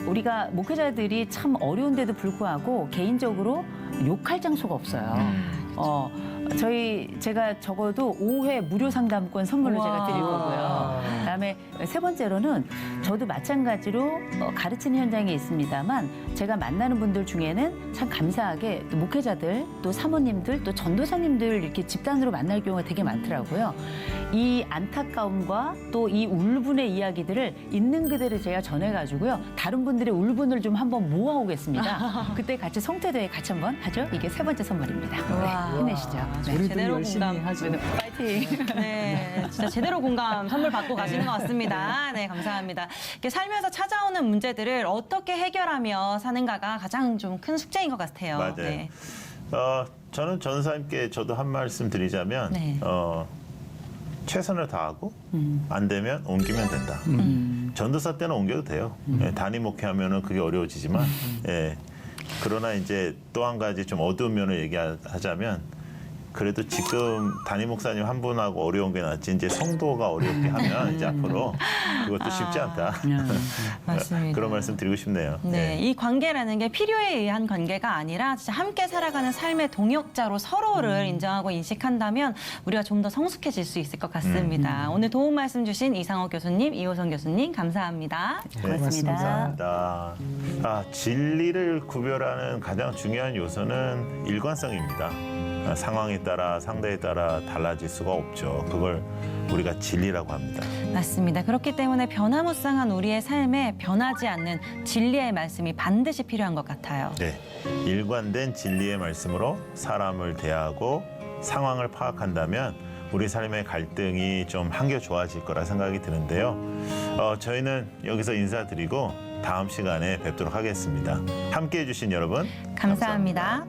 Speaker 4: 우리가 목회자들이 참 어려운데도 불구하고 개인적으로 욕할 장소가 없어요. 제가 적어도 5회 무료 상담권 선물로
Speaker 2: 우와.
Speaker 4: 제가 드릴 거고요. 그다음에 세 번째로는 저도 마찬가지로 가르치는 현장에 있습니다만 제가 만나는 분들 중에는 참 감사하게 또 목회자들 또 사모님들 또 전도사님들 이렇게 집단으로 만날 경우가 되게 많더라고요. 이 안타까움과 또 이 울분의 이야기들을 있는 그대로 제가 전해가지고요. 다른 분들의 울분을 좀 한번 모아오겠습니다. 그때 같이 성태대회 같이 한번 하죠. 이게 세 번째 선물입니다.
Speaker 2: 우와.
Speaker 4: 네, 힘내시죠.
Speaker 3: 우리도
Speaker 2: 제대로
Speaker 3: 열심히
Speaker 2: 공감.
Speaker 3: 하죠.
Speaker 4: 파이팅.
Speaker 2: 네, 진짜 제대로 공감 선물 받고 가시는 것 같습니다. 네, 감사합니다. 이렇게 살면서 찾아오는 문제들을 어떻게 해결하며 사는가가 가장 좀 큰 숙제인 것 같아요.
Speaker 1: 맞아요.
Speaker 2: 네.
Speaker 1: 저는 전도사님께 저도 한 말씀 드리자면
Speaker 2: 네.
Speaker 1: 최선을 다하고 안 되면 옮기면 된다. 전도사 때는 옮겨도 돼요. 예, 단임 목회하면은 그게 어려워지지만 예, 그러나 이제 또 한 가지 좀 어두운 면을 얘기하자면 그래도 지금 담임 목사님 한 분하고 어려운 게 낫지 이제 성도가 어렵게 하면 이제 앞으로 그것도 쉽지 않다.
Speaker 2: 맞습니다.
Speaker 1: 그런 말씀 드리고 싶네요.
Speaker 2: 네,
Speaker 1: 예.
Speaker 2: 이 관계라는 게 필요에 의한 관계가 아니라 진짜 함께 살아가는 삶의 동역자로 서로를 인정하고 인식한다면 우리가 좀 더 성숙해질 수 있을 것 같습니다. 오늘 도움 말씀 주신 이상호 교수님, 이호선 교수님 감사합니다.
Speaker 4: 고맙습니다.
Speaker 1: 진리를 구별하는 가장 중요한 요소는 일관성입니다. 상황에 따라 상대에 따라 달라질 수가 없죠. 그걸 우리가 진리라고 합니다.
Speaker 2: 맞습니다. 그렇기 때문에 변화무쌍한 우리의 삶에 변하지 않는 진리의 말씀이 반드시 필요한 것 같아요.
Speaker 1: 네, 일관된 진리의 말씀으로 사람을 대하고 상황을 파악한다면 우리 삶의 갈등이 좀 한결 좋아질 거라 생각이 드는데요. 저희는 여기서 인사드리고 다음 시간에 뵙도록 하겠습니다. 함께해 주신 여러분
Speaker 2: 감사합니다.